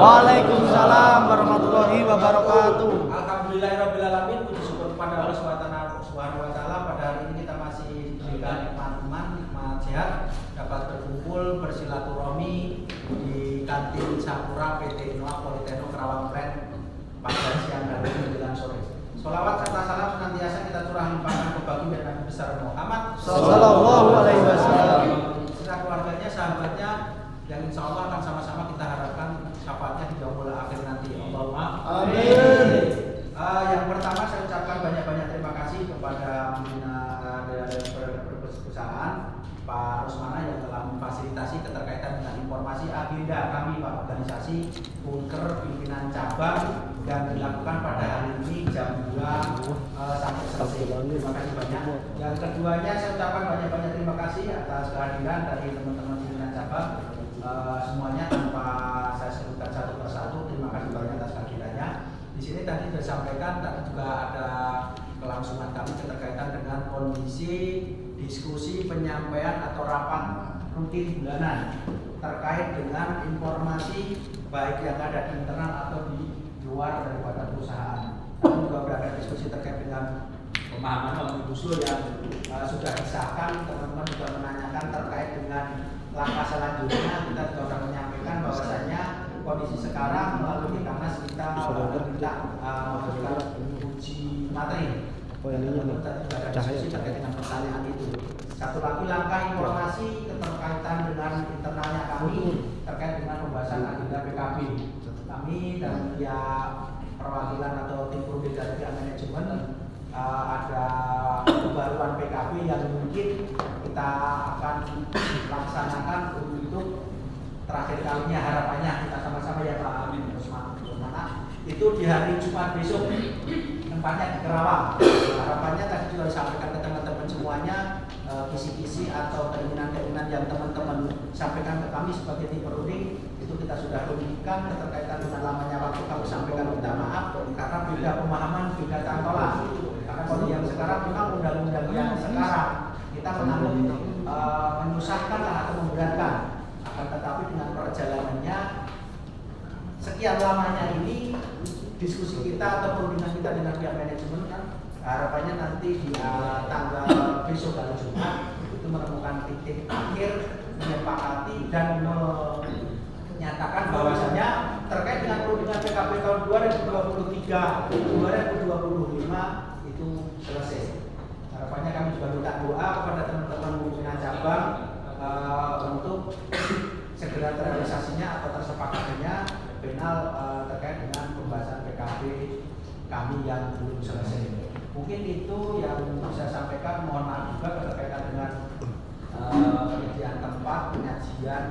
Waalaikumsalam warahmatullahi wabarakatuh. Alhamdulillahirrabbilalamin. Puji syukur kepada Allah Subhanahu wa Ta'ala. Pada hari ini kita masih diberikan nikmat iman, nikmat sehat, dapat berkumpul bersilaturahmi di kantin Sapura PT Inoa Politeknik Kerawang Keren pada siang dan menjelang sore. Sholawat serta salam senantiasa kita curahkan kepada baginda Nabi besar Muhammad Sallallahu alaihi wasallam. Serta keluarganya, sahabatnya, yang insya Allah akan sama-sama kita harapkan syafaatnya di yaumul akhir nanti. Allahumma amin. Yang pertama saya ucapkan banyak-banyak terima kasih kepada perusahaan Pak Rusmana yang telah memfasilitasi keterkaitan dengan informasi agenda kami Pak organisasi Bunker pimpinan cabang dan dilakukan pada hari ini jam 2 sampai selesai. Terima kasih banyak. Yang keduanya saya ucapkan banyak-banyak terima kasih atas kehadiran dari teman-teman pimpinan cabang. Semuanya tanpa saya sebutkan satu persatu, terima kasih banyak atas kehadirannya. Di sini tadi disampaikan, tadi juga ada kelangsungan kami keterkaitan dengan kondisi diskusi penyampaian atau rapat rutin bulanan terkait dengan informasi baik yang ada di internal atau di luar daripada perusahaan. Kami juga berada diskusi terkait dengan pemahaman Omnibus Law yang sudah disahkan. Teman-teman juga menanyakan terkait dengan langkah selanjutnya. Kita juga sudah menyampaikan bahwasanya kondisi sekarang melalui Diknas kita melakukan uji materi. Teman-teman tadi juga ada diskusi terkait dengan pertanyaan itu. Satu lagi langkah informasi keterkaitan dengan internalnya kami terkait dengan pembahasan agenda PKB. Kami dan pihak perwakilan atau tim prodil dari pihak manajemen ada pembaruan PKB yang mungkin kita akan laksanakan untuk terakhir kalinya, harapannya kita sama-sama ya Pak Amin Rusmana itu di hari Jumat besok, tempatnya di Kerawang. Harapannya tadi juga disampaikan ke teman-teman semuanya, kisi-kisi atau keinginan-keinginan yang teman-teman sampaikan ke kami sebagai tim prodil itu kita sudah rugikan. Keterkaitan dengan lamanya waktu kami sampaikan minta maaf karena beda pemahaman, beda cantolan. Karena kalau yang sekarang memang undang-undang yang sekarang kita menganggap menyusahkan atau memberatkan. Akan tetapi dengan perjalanannya sekian lamanya ini diskusi kita atau perundingan kita dengan pihak manajemen kan harapannya nanti di tanggal besok hari Jumat itu menemukan titik akhir, menyepakati dan menyatakan bahwasanya terkait dengan perundingan PKB tahun 2023 2025 itu selesai. Harapannya kami juga minta doa kepada teman-teman pimpinan cabang untuk segera terrealisasinya atau tersepakatinya final terkait dengan pembahasan PKB kami yang belum selesai. Mungkin itu yang saya sampaikan. Mohon maaf juga berkaitan dengan penyediaan tempat penyajian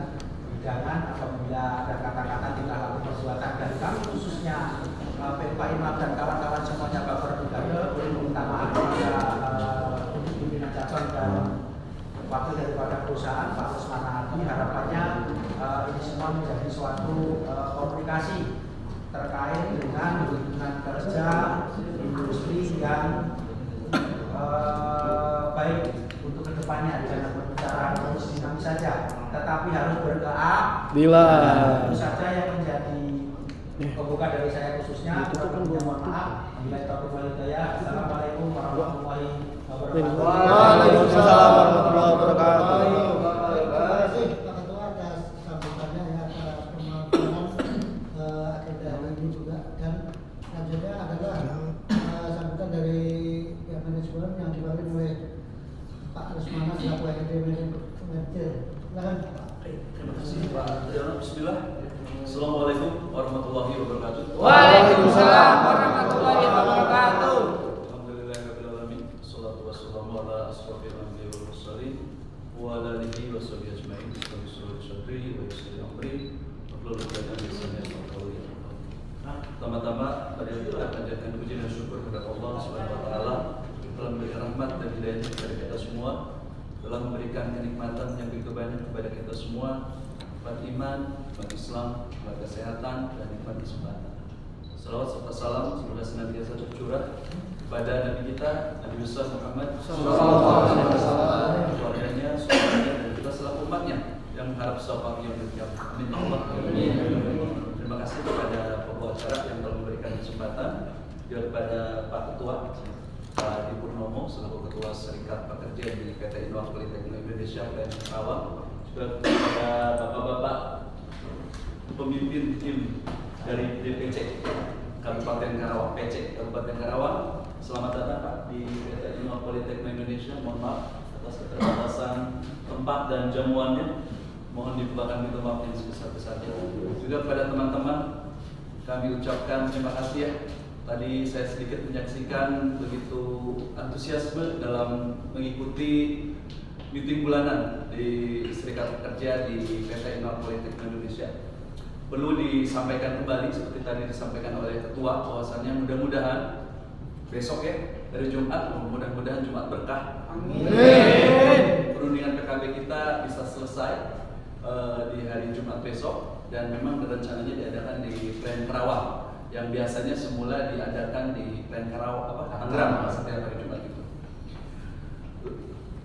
hidangan apabila ada kata-kata tidak laku perbuatan dari kami khususnya Pak Imam dan kawan-kawan semuanya Bapak Brigade minta maaf kepada pimpinan cabang dan wakil daripada perusahaan Pak Rusmana Hadi. Harapannya ini semua menjadi suatu komunikasi terkait dengan hubungan kerja industri yang baik untuk kedepannya. Jangan berbicara terus dinamis saja, tetapi harus berkeadilan. Itu saja yang menjadi pembuka dari saya khususnya. Mohon maaf. Assalamualaikum warahmatullahi wabarakatuh. Waalaikumsalam warahmatullahi wabarakatuh. Terima kasih Pak Ketua atas sambutannya ya, atas pemaparan agenda hari ini juga. Dan selanjutnya adalah sambutan dari pihak manajemen yang diwakili oleh Pak Rusmana selaku HRD manajer. Silakan Pak. Terima kasih Pak Triyono. Bismillah. Assalamualaikum warahmatullahi wabarakatuh. Waalaikumsalam warahmatullahi wabarakatuh. Alhamdulillahirrahmanirrahim. Assalatu wassalamu ala asrofil anbiya wal mursalin wa ala alihi wa sahbihi ajma'in. Sadri wa yusri amri wa hlul 'uqdatam min lisani yafqahu qawli. Pertama-tama pada itu akan panjatkan puji dan syukur kepada Allah Subhanahu wa taala telah memberikan rahmat dan hidayah kepada kita semua, telah memberikan kenikmatan yang begitu banyak kepada kita semua, nikmat iman, nikmat Islam, nikmat kesehatan, dan nikmat kesempatan. Salawat serta salam semoga senantiasa tercurah kepada Nabi kita, Nabi besar Muhammad SAW, keluarganya, saudaranya, dan kita selaku umatnya yang mengharap syafaat yang berkiamat. Amin. Terima kasih. acara yang telah memberikan kesempatan, juga kepada Pak Ketua Pak Adi Purnomo selaku Ketua Serikat Pekerja di PT Indoak Politeknik Indonesia dan Karawang, juga kepada bapak-bapak pemimpin tim dari DPC Kabupaten Karawang, PC Kabupaten Karawang. Selamat datang Pak di PT Indoak Politeknik Indonesia. Mohon maaf atas keterbatasan tempat dan jamuannya. Mohon dibukakan pintu maaf yang sebesar-besarnya. Juga kepada teman-teman kami ucapkan terima kasih ya. Tadi saya sedikit menyaksikan begitu antusiasme dalam mengikuti meeting bulanan di Serikat Pekerja di PT Indoak Politeknik Indonesia. Perlu disampaikan kembali seperti tadi disampaikan oleh Ketua bahwasannya mudah-mudahan besok ya dari Jumat, mudah-mudahan Jumat berkah. Amin. Perundingan PKB kita bisa selesai di hari Jumat besok dan memang rencananya diadakan di Plan Karawang yang biasanya semula diadakan di Plan Karawang Tangerang setiap hari Jumat itu.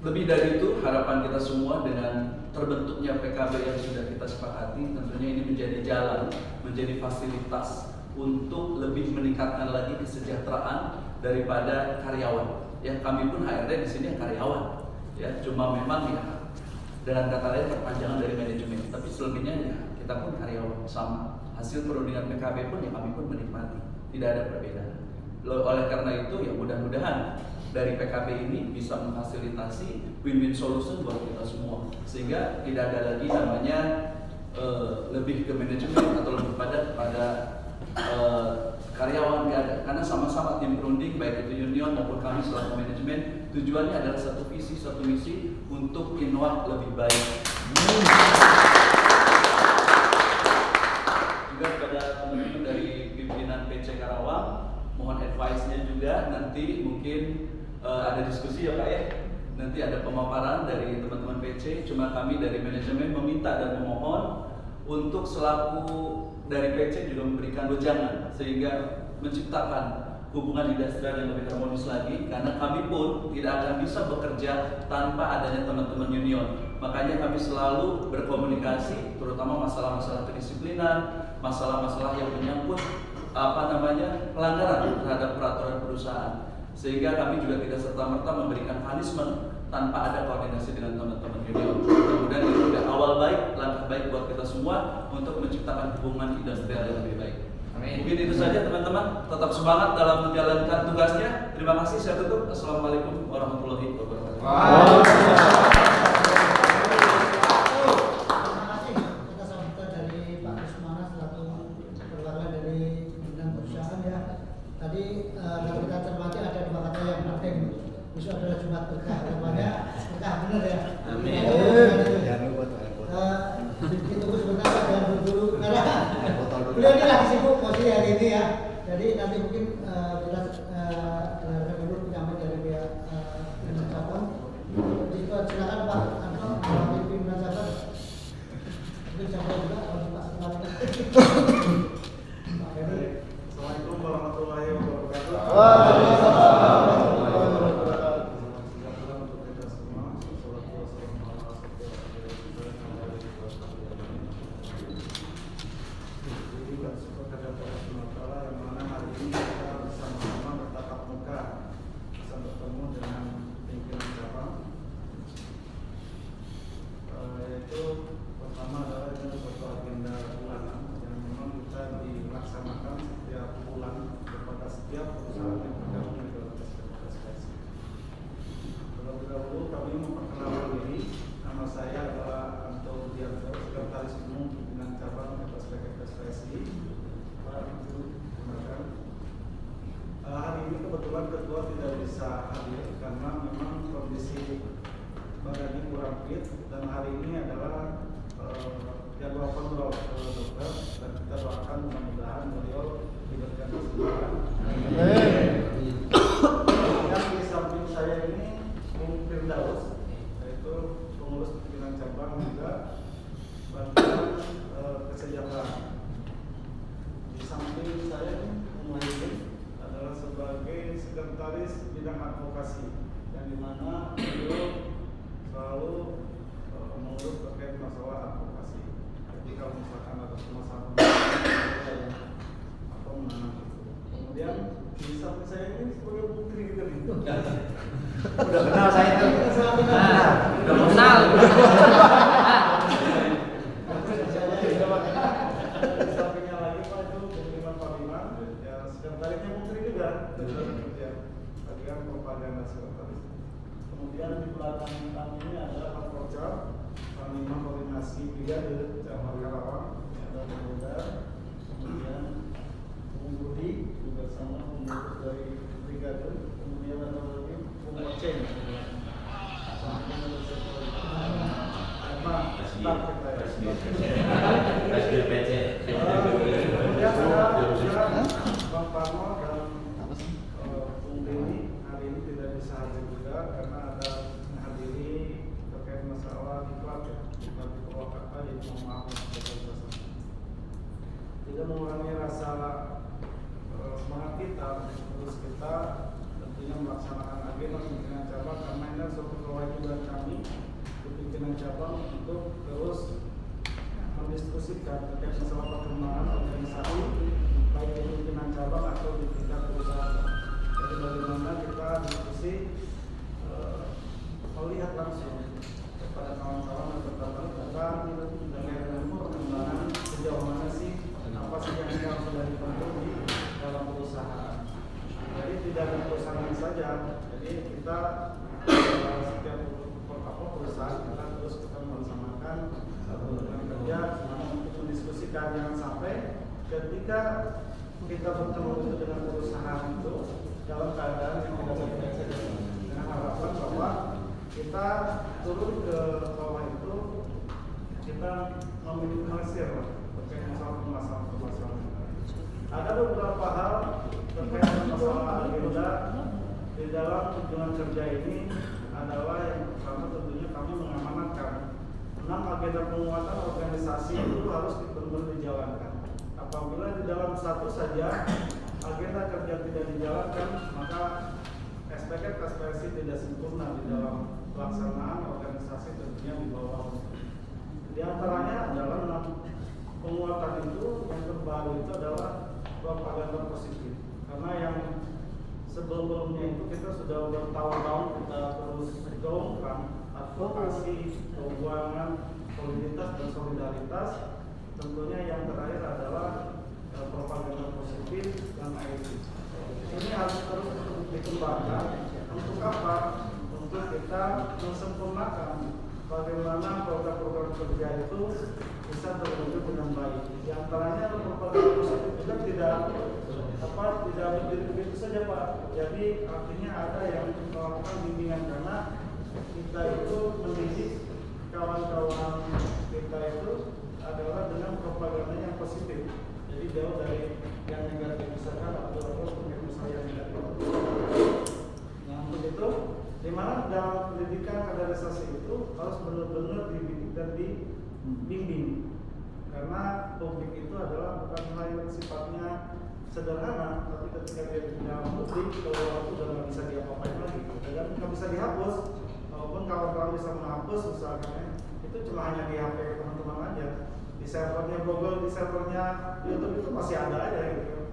Lebih dari itu, harapan kita semua dengan terbentuknya PKB yang sudah kita sepakati, tentunya ini menjadi jalan, menjadi fasilitas untuk lebih meningkatkan lagi kesejahteraan daripada karyawan. Yang kami pun HRD di sini karyawan, ya cuma memang ya dengan kata lain perpanjangan dari manajemen. Tapi selebihnya ya kita pun karyawan sama. Hasil perundingan PKB pun ya kami pun menikmati, tidak ada perbedaan. Oleh karena itu ya mudah-mudahan dari PKB ini bisa memfasilitasi win-win solution buat kita semua, sehingga tidak ada lagi namanya lebih ke manajemen atau lebih pada karyawan, nggak ada. Karena sama-sama tim perunding baik itu union maupun kami selaku manajemen, tujuannya adalah satu visi, satu misi untuk Indoak lebih baik. Juga kepada teman-teman dari pimpinan PC Karawang, mohon advice-nya juga nanti mungkin ada diskusi ya Pak ya. Nanti ada pemaparan dari teman-teman PC, cuma kami dari manajemen meminta dan memohon untuk selaku dari PC juga memberikan wejangan sehingga menciptakan hubungan industrial yang lebih harmonis lagi, karena kami pun tidak akan bisa bekerja tanpa adanya teman-teman union. Makanya kami selalu berkomunikasi, terutama masalah-masalah kedisiplinan, masalah-masalah yang menyangkut pelanggaran terhadap peraturan perusahaan, sehingga kami juga tidak serta-merta memberikan punishment tanpa ada koordinasi dengan teman-teman union. Mudah-mudahan ini sudah awal baik, langkah baik buat kita semua untuk menciptakan hubungan industrial yang lebih baik. Amin. Mungkin itu saja teman-teman, tetap semangat dalam menjalankan tugasnya. Terima kasih, saya tutup. Assalamualaikum warahmatullahi wabarakatuh. Terima kasih atas sambutan dari Pak Rusmana selaku perwakilan dari pimpinan perusahaan ya. Tadi kalau kita cermati ada dua kata yang penting. Besok adalah Jumat berkah, namanya berkah benar ya. Amin. Jangan lupa ditunggu sebentar jangan dulu karena beliau ini lagi sibuk posisi hari ini ya. Jadi nanti mungkin kita dengarkan dulu penyampaian dari pihak pimpinan cabang. Silakan Pak Anto, mewakili pimpinan cabang. Mungkin sampai juga kalau Pak Setelah Assalamualaikum warahmatullahi wabarakatuh. Hari ini kebetulan ketua tidak bisa hadir karena memang kondisi badannya kurang fit, dan hari ini adalah jadwal kontrol ke dokter, dan kita doakan mudah-mudahan beliau diberikan kesembuhan. Dan di samping saya ini Bung Firdaus, yaitu pengurus pimpinan cabang juga bantuan kesejahteraan. Di samping saya Muhyiddin adalah sebagai sekretaris bidang advokasi, yang dimana beliau selalu mengurus terkait masalah advokasi. Ketika misalkan ada masalah atau kemudian di samping saya ini sebagai putri gitu nih. Udah kenal saya tuh. Nah, Udah kenal. Di sampingnya lagi Pak itu Budiman Parliman, ya sekretarisnya putri juga. Ya, bagian propaganda sekretaris. Kemudian di belakang kami ini ada Pak Proca, Panglima Koordinasi Brigade Cabang Karawang, ada Muda, kemudian Bung Budi juga sama pengurus dari Brigade, kemudian ada lagi Bung Oceng. Kemudian ada juga Bang Parmo dan Bung Denny hari ini tidak bisa hadir juga karena ada menghadiri terkait masalah diklat ya, diklat di Purwakarta, jadi mohon maaf tidak mengurangi rasa semangat kita, terus kita tentunya melaksanakan agenda pimpinan cabang karena ini suatu kewajiban kami di pimpinan cabang untuk terus mendiskusikan terkait masalah perkembangan organisasi baik di pimpinan cabang atau di tingkat perusahaan. Jadi bagaimana kita diskusi melihat langsung kepada kawan-kawan dan teman-teman tentang dari perkembangan sejauh mana sih apa sih yang sekarang sudah dibentuk di dalam perusahaan. Jadi tidak ada perusahaan saja. Jadi kita setiap perusahaan kita terus kita melaksanakan dengan kerja untuk mendiskusikan jangan sampai ketika kita bertemu dengan perusahaan itu dalam keadaan yang tidak baik dengan harapan bahwa kita turun ke bawah itu kita meminimalisir terkait masalah-masalah. Ada beberapa hal terkait masalah agenda di dalam kunjungan kerja ini adalah yang pertama tentunya kami mengamanatkan 6 agenda penguatan organisasi itu harus benar-benar dijalankan. Apabila di dalam satu saja agenda kerja tidak dijalankan, maka SPK tidak sempurna di dalam pelaksanaan organisasi tentunya di bawah. Di antaranya adalah 6 penguatan itu yang terbaru itu adalah propaganda positif. Karena yang sebelumnya itu kita sudah bertahun-tahun kita terus gaungkan advokasi, keuangan, soliditas dan solidaritas. Tentunya yang terakhir adalah propaganda positif dan IT. Ini harus terus dikembangkan. Untuk apa? Untuk kita mensempurnakan bagaimana program-program kerja itu bisa terwujud dengan baik. Di antaranya propaganda positif juga tidak berdiri begitu saja Pak. Jadi artinya ada yang melakukan bimbingan karena kita itu mendidik kawan-kawan kita itu adalah dengan propaganda yang positif. Jadi jauh dari yang negatif misalkan atau usaha yang negatif. Nah untuk itu, di mana dalam pendidikan kaderisasi itu harus benar-benar dididik dan dibimbing. Karena publik itu adalah bukan hal yang sifatnya sederhana, tapi ketika dia di dalam publik, kalau waktu udah nggak bisa diapa-apain lagi, dan nggak bisa dihapus. Walaupun kawan-kawan bisa menghapus, misalkan itu cuma hanya di HP teman-teman aja. Di servernya Google, di servernya YouTube itu masih ada aja gitu.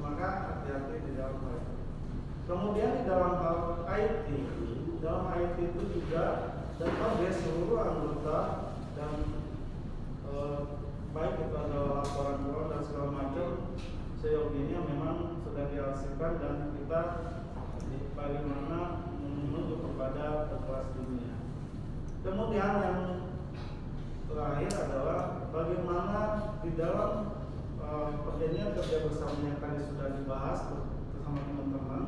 Maka hati-hati di dalam hal itu. Kemudian di dalam hal IT, dalam IT itu juga database seluruh anggota dan baik itu adalah laporan dan segala macam seyogianya memang sudah dihasilkan dan kita bagaimana menuju kepada kelas dunia. Kemudian yang terakhir adalah bagaimana di dalam perjanjian kerja bersama yang tadi sudah dibahas bersama teman-teman,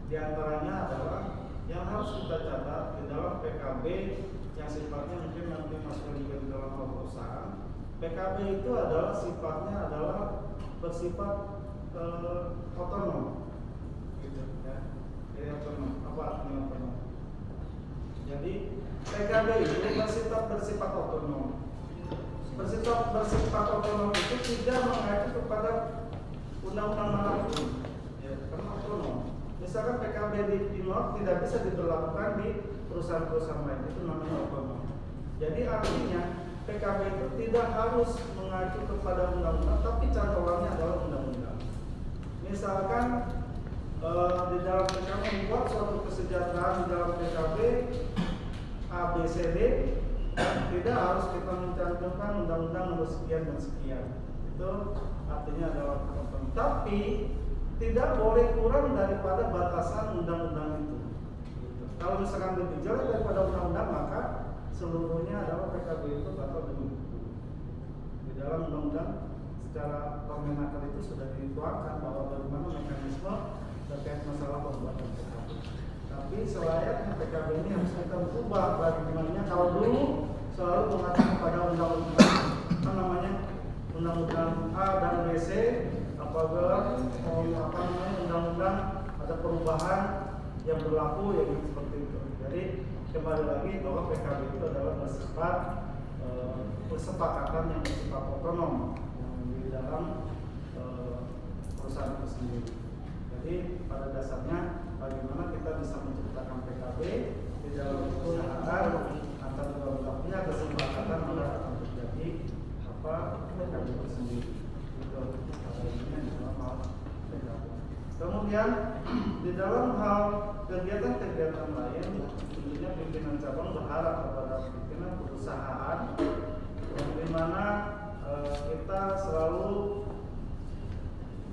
di antaranya adalah yang harus kita catat di dalam PKB yang sifatnya mungkin nanti masuk juga di dalam hal perusahaan. PKB itu adalah sifatnya adalah bersifat otonom, gitu ya. Jadi otonom, apa artinya otonom? Jadi PKB itu bersifat otonom. Bersifat otonom itu tidak mengacu kepada undang-undang manapun, ya, karena otonom. Misalkan PKB di Timor tidak bisa diberlakukan di perusahaan-perusahaan lain, itu namanya otonom. Jadi artinya PKB itu tidak harus mengacu kepada undang-undang, tapi cantolannya adalah undang-undang. Misalkan di dalam PKB membuat suatu kesejahteraan di dalam PKB ABCD, tidak harus kita mencantumkan undang-undang nomor sekian dan sekian. Itu artinya adalah ketentuan. Tapi tidak boleh kurang daripada batasan undang-undang itu. Kalau misalkan lebih jauh daripada undang-undang, maka seluruhnya adalah PKB itu batal demi hukum. Di dalam undang-undang secara permenaker itu sudah dituangkan bahwa bagaimana mekanisme terkait masalah pembuatan PKB. Tapi selayaknya PKB ini harus kita ubah. Bagaimana kalau dulu selalu mengacu kepada undang-undang undang-undang A dan BC, apabila undang-undang ada perubahan yang berlaku yang seperti itu. Jadi kembali lagi bahwa PKB itu adalah bersifat kesepakatan yang bersifat otonom yang di dalam perusahaan itu sendiri. Jadi pada dasarnya bagaimana kita bisa menciptakan PKB di dalam perusahaan antara dua belah pihak, kesepakatan maka akan terjadi PKB itu sendiri. Itu ini di dalam hal PKB. Kemudian di dalam hal kegiatan-kegiatan lain, tentunya pimpinan cabang berharap kepada pimpinan perusahaan yang dimana kita selalu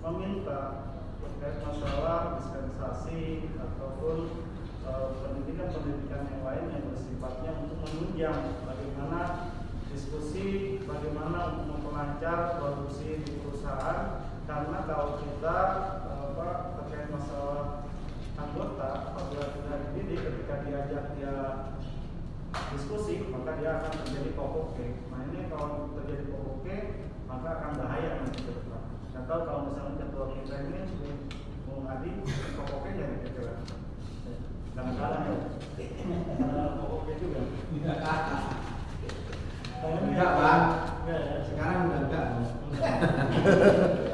meminta terkait masalah dispensasi ataupun pendidikan-pendidikan yang lain yang bersifatnya untuk menunjang bagaimana diskusi, bagaimana untuk memperlancar produksi di perusahaan. Karena kalau kita terkait masalah anggota apabila tidak dididik, ketika diajak dia diskusi maka dia akan terjadi kokoke. Nah ini kalau terjadi kokoke maka akan bahaya nanti ke depan. Nggak tahu kalau misalnya ketua kita ini mau ngadi kokoke jadi kira-kira kadang-kadang ya kokoke juga Enggak, Bang. Sekarang udah enggak.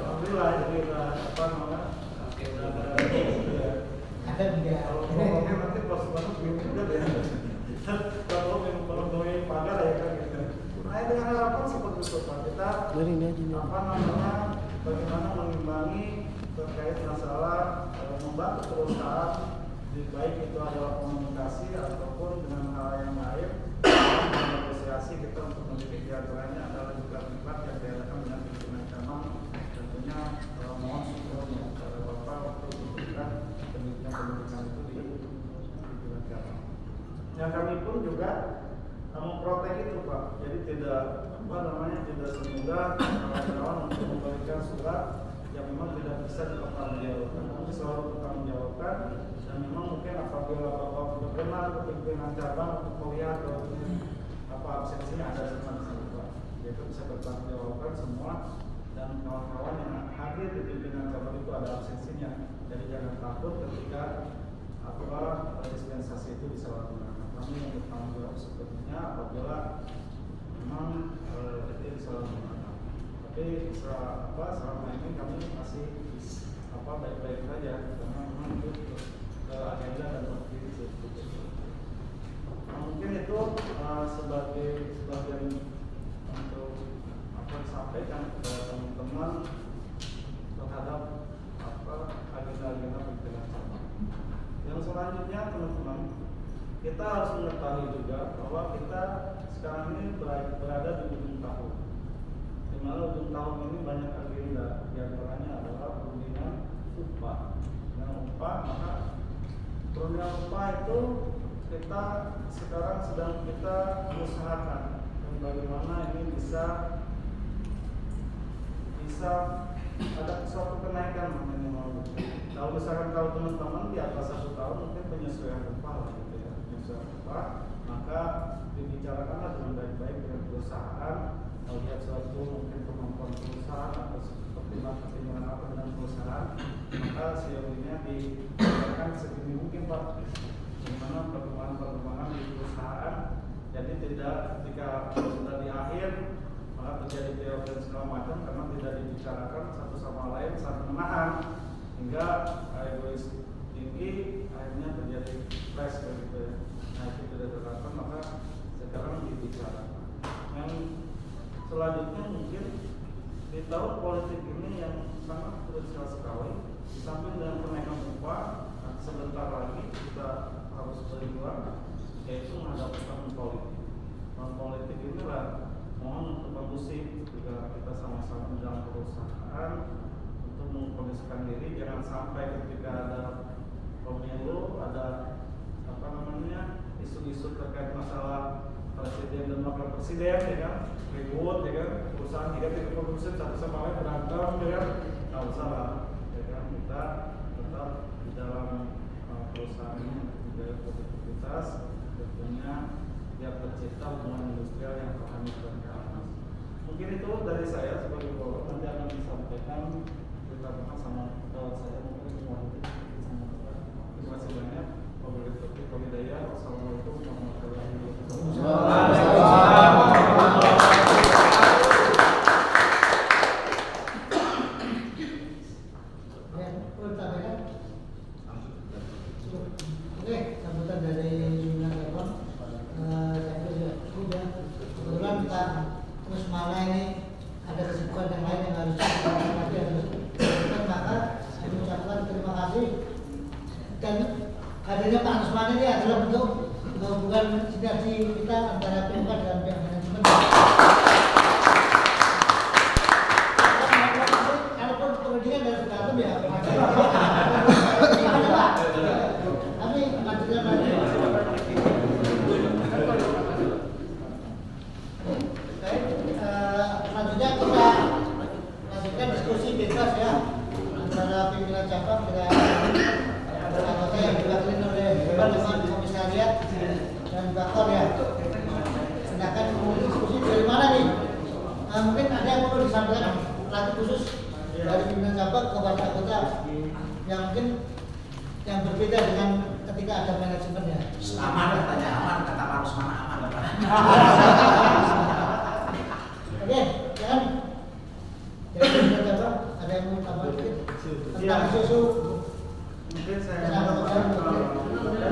Alhamdulillah, jadi apa namanya? Ada enggak? Kalau ngomongnya nanti pas banget gitu juga ya. Kalau ngomongin pagar ya kan gitu. Nah dengan harapan seperti itu Pak, kita apa namanya bagaimana mengimbangi terkait masalah membantu perusahaan, baik itu adalah komunikasi ataupun dengan hal yang lain. Negosiasi kita untuk mendidik diantaranya adalah juga diklat yang diadakan dengan pimpinan cabang. Tentunya mohon syukurnya kepada Bapak waktu memberikan pendidikan itu di pimpinan cabang. Yang kami pun juga memprotek itu Pak. Jadi tidak tidak semudah kawan-kawan untuk memberikan surat yang memang tidak bisa dipertanggungjawabkan. Kami selalu bertanggungjawabkan dan memang mungkin apabila Bapak berkenan ke pimpinan cabang untuk melihat apa absensinya ada semua di sini Pak. Yaitu bisa bertanggungjawabkan semua dan kawan-kawan yang hadir di pimpinan cabang itu ada absensinya. Jadi jangan takut ketika dispensasi itu disalahgunakan. Kami yang bertanggung jawab sepertinya apabila memang itu disalahgunakan. Tapi selama ini kami masih baik-baik saja karena memang itu agenda dan waktu itu. Mungkin itu sebagai sebagian untuk disampaikan kepada teman-teman terhadap agenda-agenda pimpinan cabang. Yang selanjutnya teman-teman, kita harus mengetahui juga bahwa kita sekarang ini berada di ujung tahun. Di mana ujung tahun ini banyak agenda, di antaranya adalah perundingan upah. Dengan upah, maka perundingan upah itu kita sekarang sedang kita usahakan dan bagaimana ini bisa ada suatu kenaikan minimal. Kalau misalkan kalau teman-teman di atas 1 tahun mungkin penyesuaian upah lah gitu ya, penyesuaian upah, maka dibicarakanlah dengan baik-baik dengan perusahaan. Kalau lihat suatu mungkin kemampuan perusahaan atau pertimbangan apa dengan perusahaan, maka sejauhnya dibicarakan segini mungkin Pak. Bagaimana perkembangan di perusahaan, jadi tidak ketika sudah di akhir maka terjadi chaos dan segala macam karena tidak dibicarakan satu sama lain saling menahan hingga egois tinggi akhirnya terjadi clash begitu ya. Nah itu tidak terlakukan maka sekarang dibicarakan. Yang selanjutnya mungkin di tahun politik ini yang sangat krusial sekali Di samping dengan kenaikan upah, sebentar lagi kita harus berjuang, yaitu menghadapi tahun politik. Tahun politik inilah mohon untuk kondusif juga kita sama-sama di dalam perusahaan untuk mengkondisikan diri, jangan sampai ketika ada pemilu, ada isu-isu terkait masalah presiden dan wakil presiden, ya kan, ribut, ya kan, perusahaan tidak kondusif satu sama lain berantem, ya kan, nggak usah lah, ya kan, kita tetap di dalam perusahaan ini menjaga produktivitas, tentunya biar tercipta hubungan industrial yang harmonis dan keamanan. Mungkin itu dari saya sebagai psikolog, nanti akan disampaikan kita sama saya mungkin semua itu. Terima kasih banyak. Wassalamualaikum warahmatullahi Oke, sambutan dari Yunan Telepon. Kebetulan kita terus mana ini ada kesibukan yang lain yang harus kita lakukan, maka mengucapkan terima kasih dan adanya Pak Ansman ini adalah bentuk hubungan sinergi kita antara PMK dan pihak manajemen. Kalaupun pendidikan dari berantem ya, gimana Pak? Kami lanjutkan lagi. Selanjutnya kita lanjutkan diskusi bebas ya antara pimpinan cabang dengan anggota yang diwakili oleh Dewan Komisariat dan Bakor ya. Sedangkan diskusi dari mana nih? Mungkin ada yang perlu disampaikan lagi khusus dari pimpinan cabang kepada anggota yang mungkin yang berbeda dengan ketika ada manajemennya. Aman katanya, aman kata Pak Rusman, aman. Oke, jangan. Dari pimpinan cabang ada yang mau tambah tentang isu-isu. Mungkin saya terkait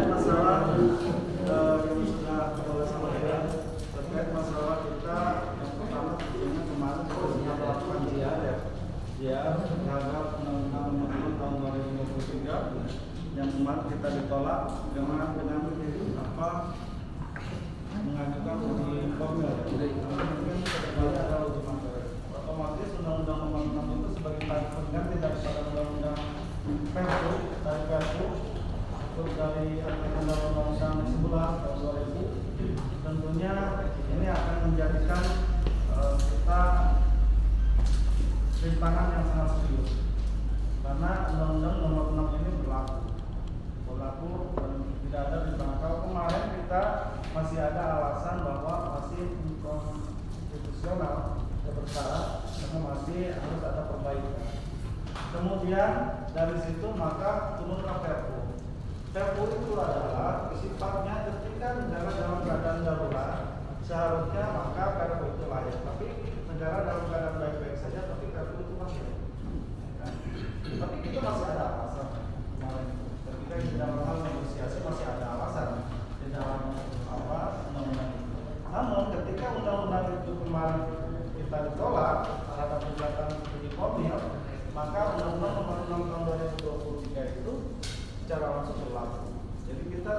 masalah yang sudah kita sampaikan terkait masalah kita yang pertama tentunya kemarin kita melakukan jihad terhadap Undang-Undang Nomor tahun 2023 yang kemarin kita ditolak dengan mengajukan uji formil. Mungkin kedepannya ada uji materi. Otomatis Undang-Undang Nomor 6 itu sebagai pengganti daripada Undang-Undang Perpu dari Perpu terus dari Undang-Undang 11 tahun 2000 tentunya ini akan menjadikan kita rintangan yang sangat serius karena Undang-Undang Nomor 6 ini berlaku dan tidak ada rintangan. Kalau kemarin kita masih ada alasan bahwa masih inkonstitusional bersarat karena masih harus ada perbaikan. Kemudian dari situ maka turunlah Perpu. Perpu itu adalah sifatnya ketika negara dalam keadaan darurat, seharusnya maka Perpu itu lahir. Tapi negara dalam keadaan baik-baik saja, tapi Perpu itu lahir. Tapi itu masih ada alasan. Kemarin ketika di dalam hal negosiasi masih ada alasan di dalam undang-undang itu. Namun ketika undang-undang itu kemarin kita ditolak terhadap gugatan uji formil, maka Undang-Undang Nomor 6 tahun 2023 itu secara langsung berlaku. Jadi kita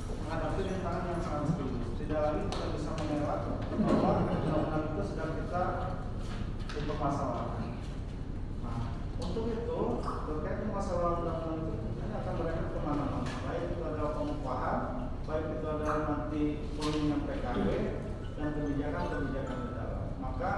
menghadapi rintangan yang sangat serius. Tidak lagi kita bisa mengelak bahwa undang-undang itu sedang kita permasalahkan. Nah, untuk itu terkait masalah undang-undang itu ini akan berangkat kemana-mana. Baik itu adalah pengupahan, baik itu adalah nanti volume PKB dan kebijakan-kebijakan di dalam. Maka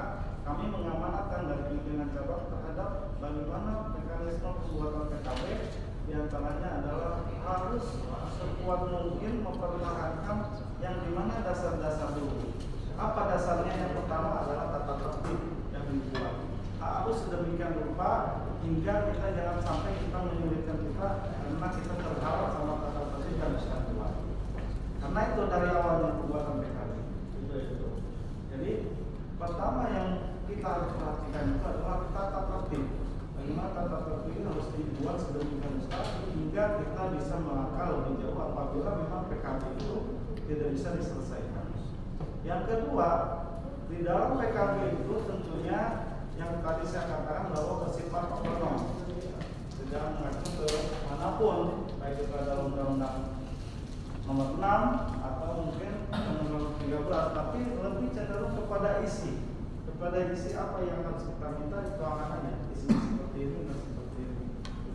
kami mengamanatkan dari pimpinan cabang terhadap bagaimana mekanisme pembuatan PKB, diantaranya adalah harus sekuat mungkin mempertahankan yang dimana dasar-dasar dulu. Apa dasarnya? Yang pertama adalah tata tertib yang dibuat. Harus sedemikian rupa hingga kita jangan sampai kita menyulitkan kita karena kita terhalang sama tata tertib yang sudah dibuat. Karena itu dari awalnya pembuatan PKB. Itu. Jadi pertama yang kita harus perhatikan itu adalah tata tertib. Bagaimana tata tertib ini harus dibuat sedemikian rupa hingga kita bisa melangkah lebih jauh apabila memang PKB itu tidak bisa diselesaikan. Yang kedua, di dalam PKB itu tentunya yang tadi saya katakan bahwa bersifat otonom. tidak mengacu ke manapun, baik itu adalah undang-undang nomor 6 atau mungkin nomor 13, tapi lebih cenderung kepada isi apa yang harus kita minta itu akan isi seperti ini dan seperti ini,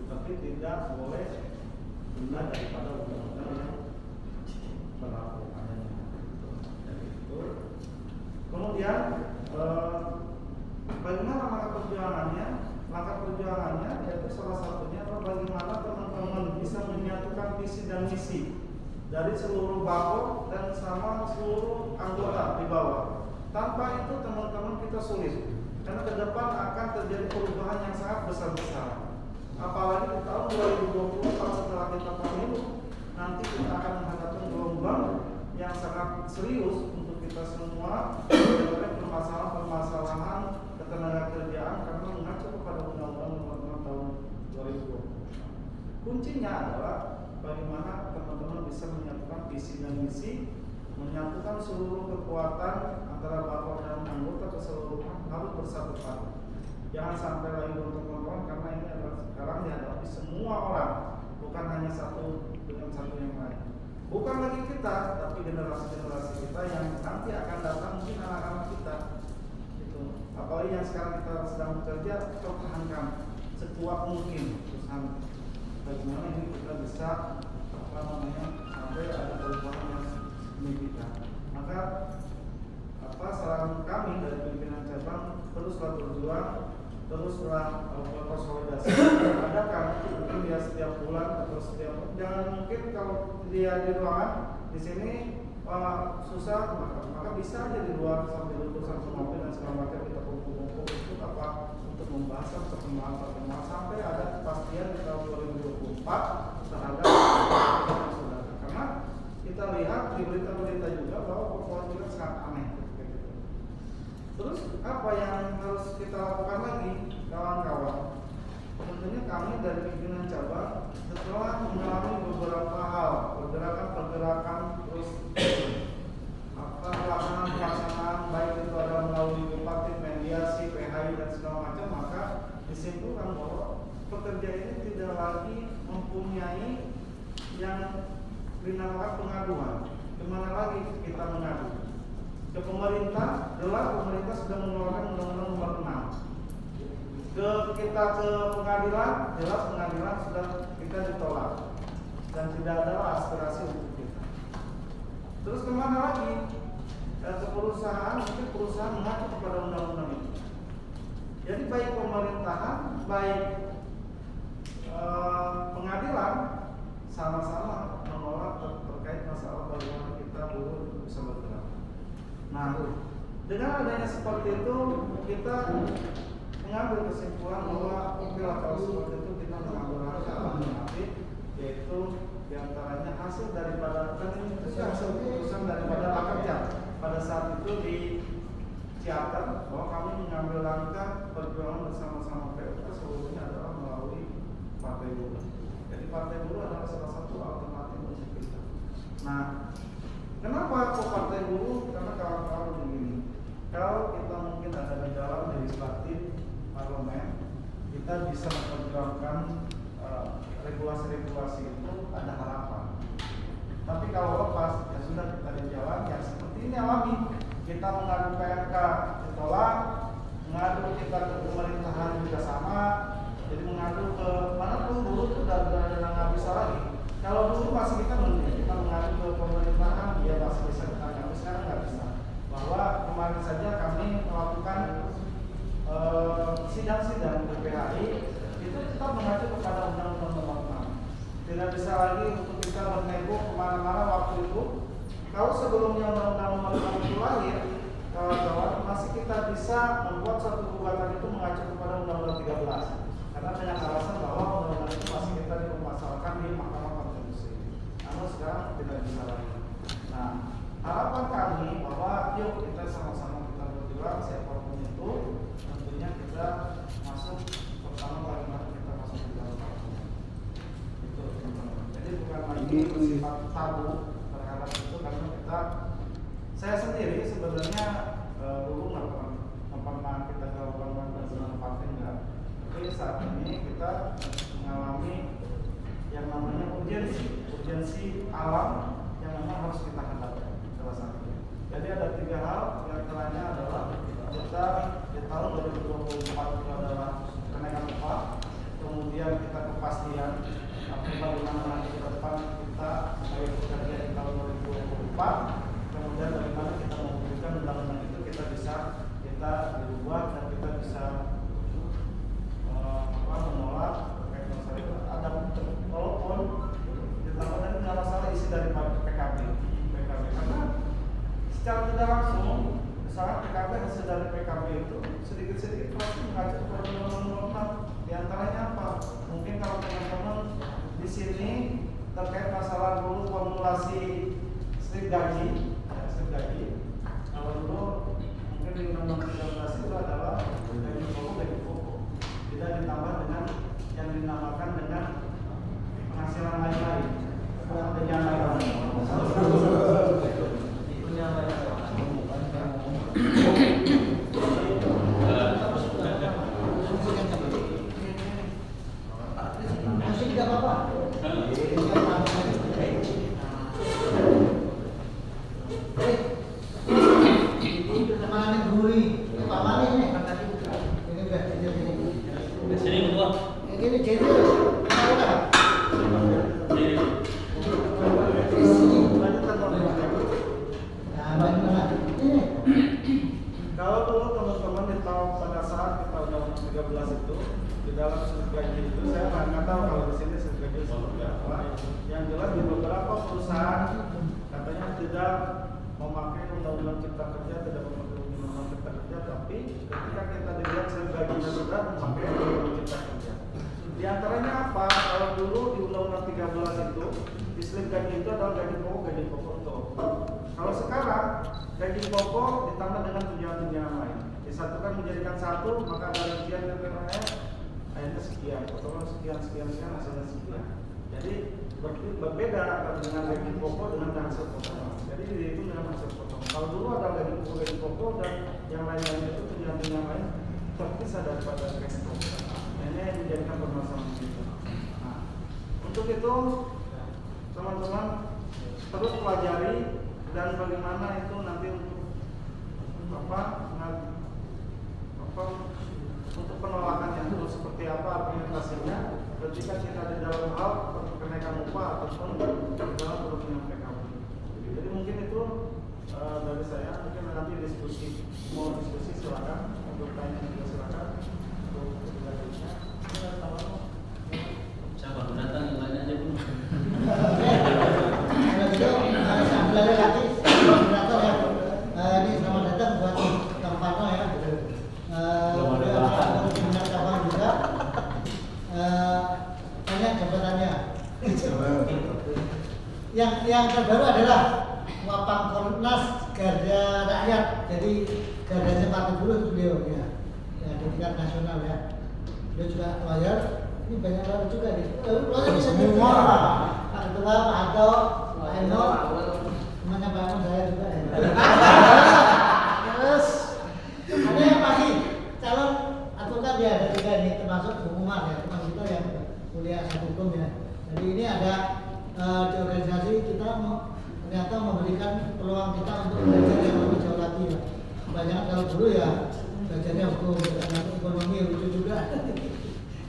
tapi tidak boleh tunda daripada undang-undang yang berlaku adanya. Jadi itu. Kemudian bagaimana langkah perjuangannya yaitu salah satunya adalah bagaimana teman-teman bisa menyatukan visi dan misi dari seluruh bako dan sama seluruh anggota di bawah. Tanpa itu teman-teman kita sulit, karena ke depan akan terjadi perubahan yang sangat besar-besaran. Apalagi di tahun 2020 kalau setelah kita pemilu, nanti kita akan menghadapi gelombang yang sangat serius untuk kita semua mengenai permasalahan-permasalahan ketenagakerjaan karena mengacu kepada Undang-Undang Nomor 6 Tahun 2020. Kuncinya adalah bagaimana teman-teman bisa menyatukan visi dan misi, menyatukan seluruh kekuatan antara bapak dan anggota keseluruhan harus bersatu padu. Jangan sampai lagi untuk teman-teman, karena ini adalah sekarang dihadapi semua orang, bukan hanya satu dengan satu yang lain. Bukan lagi kita, tapi generasi-generasi kita yang nanti akan datang, mungkin anak-anak kita. Gitu. Apalagi yang sekarang kita sedang bekerja, pertahankan sekuat mungkin perusahaan. Bagaimana ini kita bisa sampai ada perubahan yang signifikan. Maka saran kami dari pimpinan cabang, teruslah berjuang, teruslah berkonsolidasi. Adakan mungkin dia setiap bulan atau setiap, jangan mungkin kalau dia di ruangan di sini susah, maka bisa aja di luar sambil duduk sambil ngopi dan segala macam kita kumpul-kumpul itu untuk membahas pertemuan sampai ada kepastian di tahun 2024 terhadap saudara. Karena kita lihat di berita-berita juga bahwa persoalan juga sangat aneh. Terus apa yang harus kita lakukan lagi, kawan-kawan? Tentunya kami dari pimpinan cabang setelah mengalami beberapa hal, pergerakan terus pelaksanaan baik itu adalah melalui tripartit, mediasi, PHI dan segala macam, maka disimpulkan bahwa pekerja ini tidak lagi mempunyai yang dinamakan pengaduan. Kemana lagi kita mengadu? Ke pemerintah, jelas pemerintah sudah mengeluarkan Undang-Undang Nomor 6. Kita ke pengadilan, jelas pengadilan sudah kita ditolak dan tidak ada aspirasi untuk kita. Terus kemana lagi? Ke perusahaan, mungkin perusahaan mengacu kepada undang-undang itu. Jadi baik pemerintahan, baik pengadilan sama-sama menolak terkait masalah bagaimana kita buruh bisa bergerak. Nah, dengan adanya seperti itu kita mengambil kesimpulan bahwa kalau seperti itu kita mengambil langkah alternatif, yaitu diantaranya hasil daripada hasil keputusan daripada rakerja pada saat itu di Ciater, bahwa kami mengambil langkah perjuangan bersama-sama PUK seluruhnya adalah melalui Partai Buruh. Jadi Partai Buruh adalah salah satu alternatif untuk kita. Nah, kenapa kok Partai Buruh? Karena kawan-kawan begini, kalau kita mungkin ada di dalam legislatif parlemen, kita bisa memperjuangkan regulasi-regulasi itu ada harapan. Tapi kalau lepas, ya sudah kita di jalan yang seperti ini alami. Kita mengadu PMK ditolak, mengadu kita ke pemerintahan juga sama. Jadi mengadu ke mana pun dulu itu udah nggak bisa lagi. Kalau dulu masih kita mengadu ke pemerintahan, dia masih bisa kita tapi sekarang nggak bisa. Bahwa kemarin saja kami melakukan sidang-sidang di PHI itu tetap mengacu kepada Undang-Undang Nomor 6. Tidak bisa lagi untuk kita bernego kemana-mana waktu itu. Kalau sebelumnya Undang-Undang Nomor 6 itu lahir, kawan-kawan masih kita bisa membuat satu gugatan itu mengacu kepada Undang-Undang 13. Karena dengan alasan bahwa undang-undang itu masih kita dipermasalahkan di Mahkamah Konstitusi. Namun sekarang tidak bisa lagi. Nah, harapan kami bahwa yuk kita sama-sama kita berjuang siapapun itu, tentunya kita masuk pertama bagaimana kita masuk di dalam parlemen. Itu teman-teman. Jadi bukan lagi bersifat tabu terhadap itu, karena kita, saya sendiri sebenarnya dulu nggak pernah kita gaulkan dengan partai enggak. Tapi saat ini kita mengalami yang namanya urgensi alam yang memang harus kita hadapi salah satunya. Jadi ada 3 hal, yang antaranya adalah kita di tahun 2024 itu adalah kenaikan upah, kemudian kita kepastian bagaimana nanti ke depan kita sebagai pekerja di tahun 2024, kemudian bagaimana kita mewujudkan undang-undang itu kita dibuat dan kita bisa menolak terkait masalah itu. Ada walaupun ditambahkan nggak masalah isi dari PKB karena secara tidak langsung misalnya PKB hasil dari PKB itu sedikit-sedikit pasti mengacu kepada undang-undang. Di antaranya apa? Mungkin kalau teman-teman di sini terkait masalah dulu formulasi slip gaji, kalau dulu mungkin di undang-undang 13 itu adalah gaji pokok, tidak ditambah dengan yang dinamakan dengan penghasilan lain-lain, Masih tidak apa-apa. Kalau dulu teman-teman di tahun pada saat kita undang-undang 13 itu di dalam slip gaji itu saya nggak tahu kalau di sini slip gaji seperti apa. Yang jelas di beberapa perusahaan katanya tidak memakai undang-undang cipta kerja, tidak memakai undang-undang cipta kerja, tapi ketika kita dilihat slip gajinya sudah memakai undang-undang cipta kerja. Di antaranya apa? Kalau dulu di undang-undang 13 itu di slip gaji itu adalah gaji pokok tuh. Kalau sekarang gaji pokok ditambah dengan tunjangan-tunjangan lain, disatukan menjadikan satu, maka ada rincian PPNS akhirnya sekian, potongan sekian hasilnya sekian. Jadi berbeda dengan gaji pokok dengan hasil potongan. Jadi itu dengan hasil potongan. Kalau dulu ada gaji pokok dan yang lain-lain itu tunjangan lain terpisah daripada gaji pokok. Ini yang menjadikan permasalahan itu. Nah, untuk itu teman-teman terus pelajari dan bagaimana itu nanti untuk penolakannya itu seperti apa argumentasinya ketika kita di dalam hal kenaikan upah ataupun di dalam perubahan PKB. Jadi mungkin itu dari saya, mungkin nanti mau diskusi silakan, untuk tanya juga silakan untuk selanjutnya. Siapa datang yang lain aja dulu. Kalau gitu, sambil lagi moderator ya. Ini selamat datang buat Kang Parno ya. Beliau adalah pimpinan cabang juga. Banyak jabatannya. Yang terbaru adalah Wapang Kornas Garda Rakyat. Jadi gardanya Partai Buruh itu beliau ya. Ya di tingkat nasional ya. Beliau juga lawyer. Ini banyak lawyer juga nih. Lawyer bisa semua. Pak Ketua, Pak Hato, Pak Eno, temannya Pak Eno saya juga ya. Terus ada yang masih calon advokat ya, ada 3 nih, termasuk hukuman ya, teman kita yang kuliah hukum ya. Jadi ini ada di organisasi kita ternyata memberikan peluang kita untuk belajar yang lebih jauh lagi ya. Banyak kalau dulu ya belajarnya hukum, ekonomi lucu juga.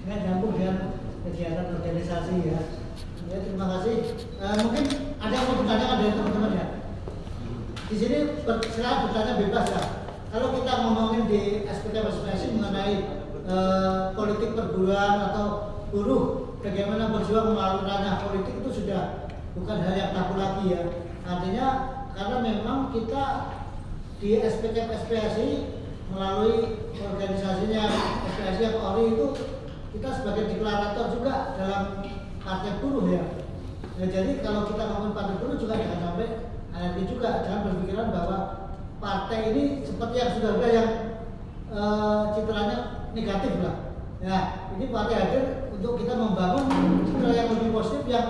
Nggak nyambung dengan kegiatan organisasi ya. Ya, terima kasih. Mungkin ada yang mau ditanyakan dari teman-teman ya. Di sini silahkan bertanya bebas ya. Kalau kita ngomongin di SPK mengenai politik perburuan atau buruh, bagaimana berjuang melalui ranah politik itu sudah bukan hal yang tabu lagi ya. Artinya karena memang kita di SPSI melalui organisasinya SPSI atau ORI itu kita sebagai deklarator juga dalam partai buruh ya. Jadi kalau kita ngomongin partai buruh juga jangan sampai nanti juga jangan berpikiran bahwa partai ini seperti yang sudah ada yang citranya negatif lah. Ya, ini partai hadir untuk kita membangun citra yang lebih positif yang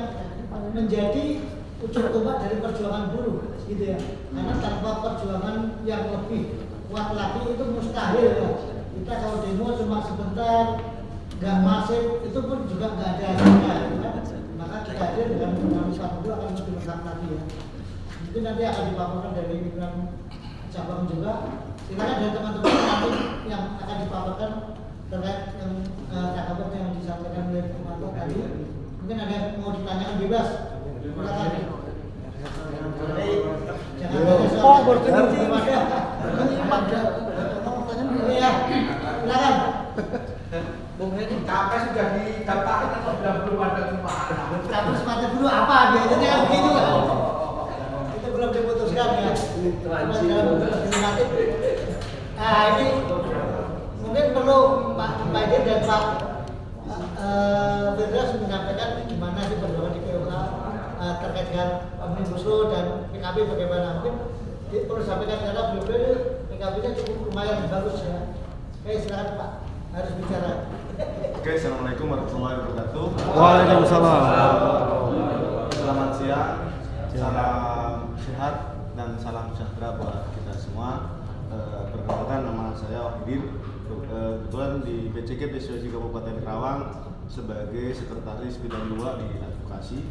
menjadi ujung tombak dari perjuangan buruh, gitu ya. Karena tanpa perjuangan yang lebih kuat lagi itu mustahil ya. Kita kalau demo cuma sebentar, nggak masif itu pun juga nggak ada hasilnya, kan? Maka kita hadir dengan kami itu akan lebih lengkap lagi ya. Mungkin nanti akan dipaparkan dari pimpinan cabang juga. Silakan dari teman-teman nanti yang akan dipaparkan terkait yang tanggapan yang disampaikan oleh teman-teman tadi. Mungkin ada yang mau ditanyakan bebas. Silakan. Jangan ada soal belum ada. Iya, silakan. Bung Hedi, capres sudah didaftarkan atau belum ada kemana? Capres partai dulu apa dia? Jadi kan begitu kan? Itu belum diputuskan ya. Legislatif. Nah ini mungkin perlu Pak Edi dan Pak Firdaus menyampaikan gimana sih perjuangan di PUK terkait dengan Omnibus Law dan PKB bagaimana. Mungkin perlu sampaikan karena beliau PKB-nya cukup lumayan bagus ya. Oke, silakan Pak, harus bicara. Oke, assalamualaikum warahmatullahi wabarakatuh. Waalaikumsalam. Selamat siang, salam sehat dan salam sejahtera buat kita semua. Perkenalkan, nama saya Wahidin. Kebetulan di BCK PSWJ Kabupaten Karawang sebagai sekretaris bidang 2 di advokasi.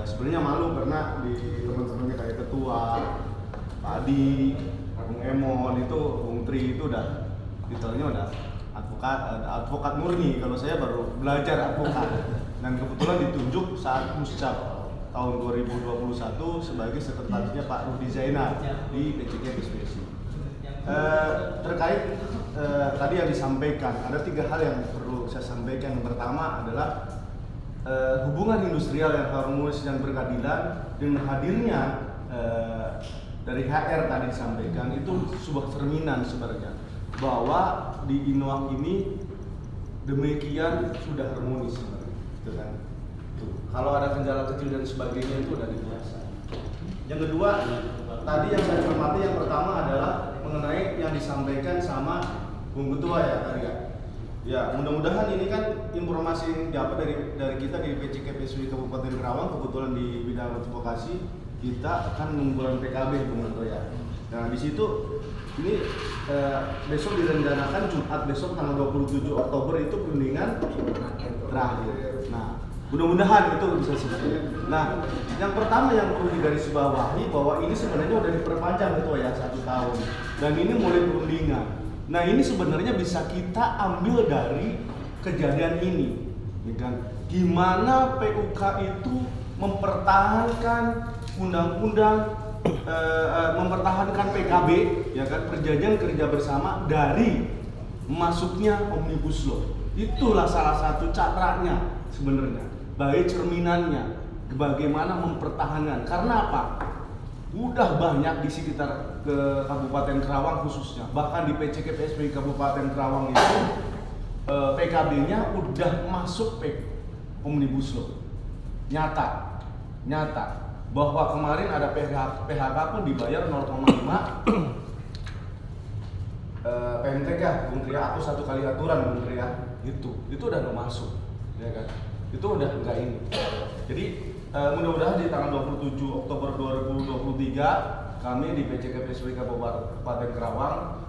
Sebenarnya malu karena di teman-temannya kayak ketua, Pak Adi, Bung Emon itu, Bung Tri itu udah titelnya udah advokat murni. Kalau saya baru belajar advokat dan kebetulan ditunjuk saat muscap tahun 2021 sebagai sekretarisnya Pak Rudi Zainal di PCK PSBC. Terkait tadi yang disampaikan, ada 3 hal yang perlu saya sampaikan. Yang pertama adalah hubungan industrial yang harmonis dan berkeadilan dengan hadirnya dari HR tadi disampaikan itu sebuah cerminan sebenarnya bahwa di Inuak ini demikian sudah harmonis sebenarnya, gitu kan? Tuh. Kalau ada kendala kecil dan sebagainya itu udah biasa. Yang kedua, tadi yang saya cermati yang pertama adalah mengenai yang disampaikan sama Bung Ketua ya tadi ya. Ya, mudah-mudahan ini kan informasi yang dapat dari kita di PCK PSW Kabupaten Karawang, kebetulan di bidang advokasi kita akan mengumpulan PKB Bung Ketua ya. Nah, di situ ini besok direncanakan Jumat besok tanggal 27 Oktober itu perundingan terakhir. Nah, mudah-mudahan itu bisa selesai. Nah, yang pertama yang perlu digarisbawahi bahwa ini sebenarnya udah diperpanjang Ketua ya 1 tahun dan ini mulai perundingan. Nah, ini sebenarnya bisa kita ambil dari kejadian ini, ya kan? Gimana PUK itu mempertahankan undang-undang, mempertahankan PKB, ya kan, perjanjian kerja bersama dari masuknya Omnibus Law. Itulah salah satu caranya sebenarnya, baik cerminannya, bagaimana mempertahankan. Karena apa? Udah banyak di sekitar ke Kabupaten Karawang khususnya, bahkan di PCK PSBY Kabupaten Karawang itu PKB-nya udah masuk Omnibus Law. Nyata bahwa kemarin ada PHK pun dibayar 0,5 PMTK Bung Tria, atau 1 kali aturan Bung Tria, itu udah nggak masuk, ya kan? Itu udah enggak ini. Jadi mudah-mudahan di tanggal 27 Oktober 2023 kami di PCK PSW Kabupaten Karawang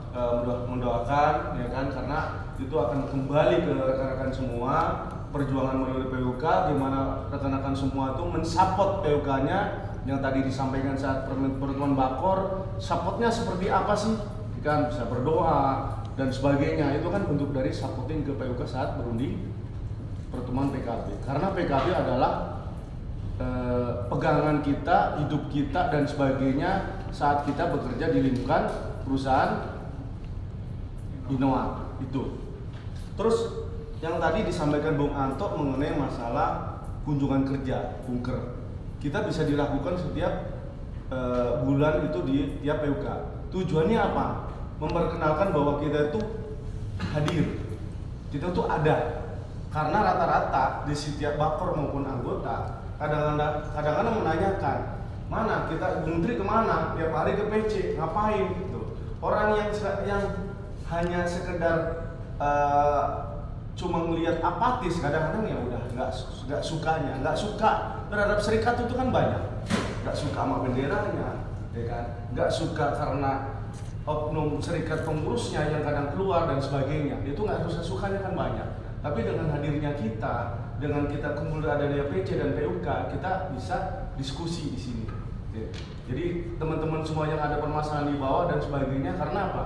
mendoakan, ya kan, karena itu akan kembali ke rekan-rekan semua perjuangan melalui PUK, di mana rekan-rekan semua itu mensupport PUK-nya yang tadi disampaikan saat pertemuan Bakor. Supportnya seperti apa sih? Kan bisa berdoa dan sebagainya. Itu kan bentuk dari supporting ke PUK saat berunding pertemuan PKB. Karena PKB adalah pegangan kita, hidup kita dan sebagainya saat kita bekerja di lingkungan perusahaan Inuak itu. Terus yang tadi disampaikan Bung Anto mengenai masalah kunjungan kerja, kunker, kita bisa dilakukan setiap bulan itu di tiap PUK. Tujuannya apa? Memperkenalkan bahwa kita itu hadir, kita tuh ada. Karena rata-rata di setiap bakor maupun anggota kadang-kadang menanyakan, mana kita Bung Tri kemana? Tiap hari ke PC, ngapain? Gitu. Orang yang hanya sekedar cuma melihat apatis, kadang-kadang ya udah nggak suka terhadap serikat itu kan banyak, nggak suka sama benderanya, ya kan, nggak suka karena oknum serikat pengurusnya yang kadang keluar dan sebagainya, itu nggak sukanya kan banyak. Tapi dengan hadirnya kita, dengan kita kumpul adanya PC dan PUK, kita bisa diskusi di sini. Ya. Jadi teman-teman semua yang ada permasalahan di bawah dan sebagainya, karena apa?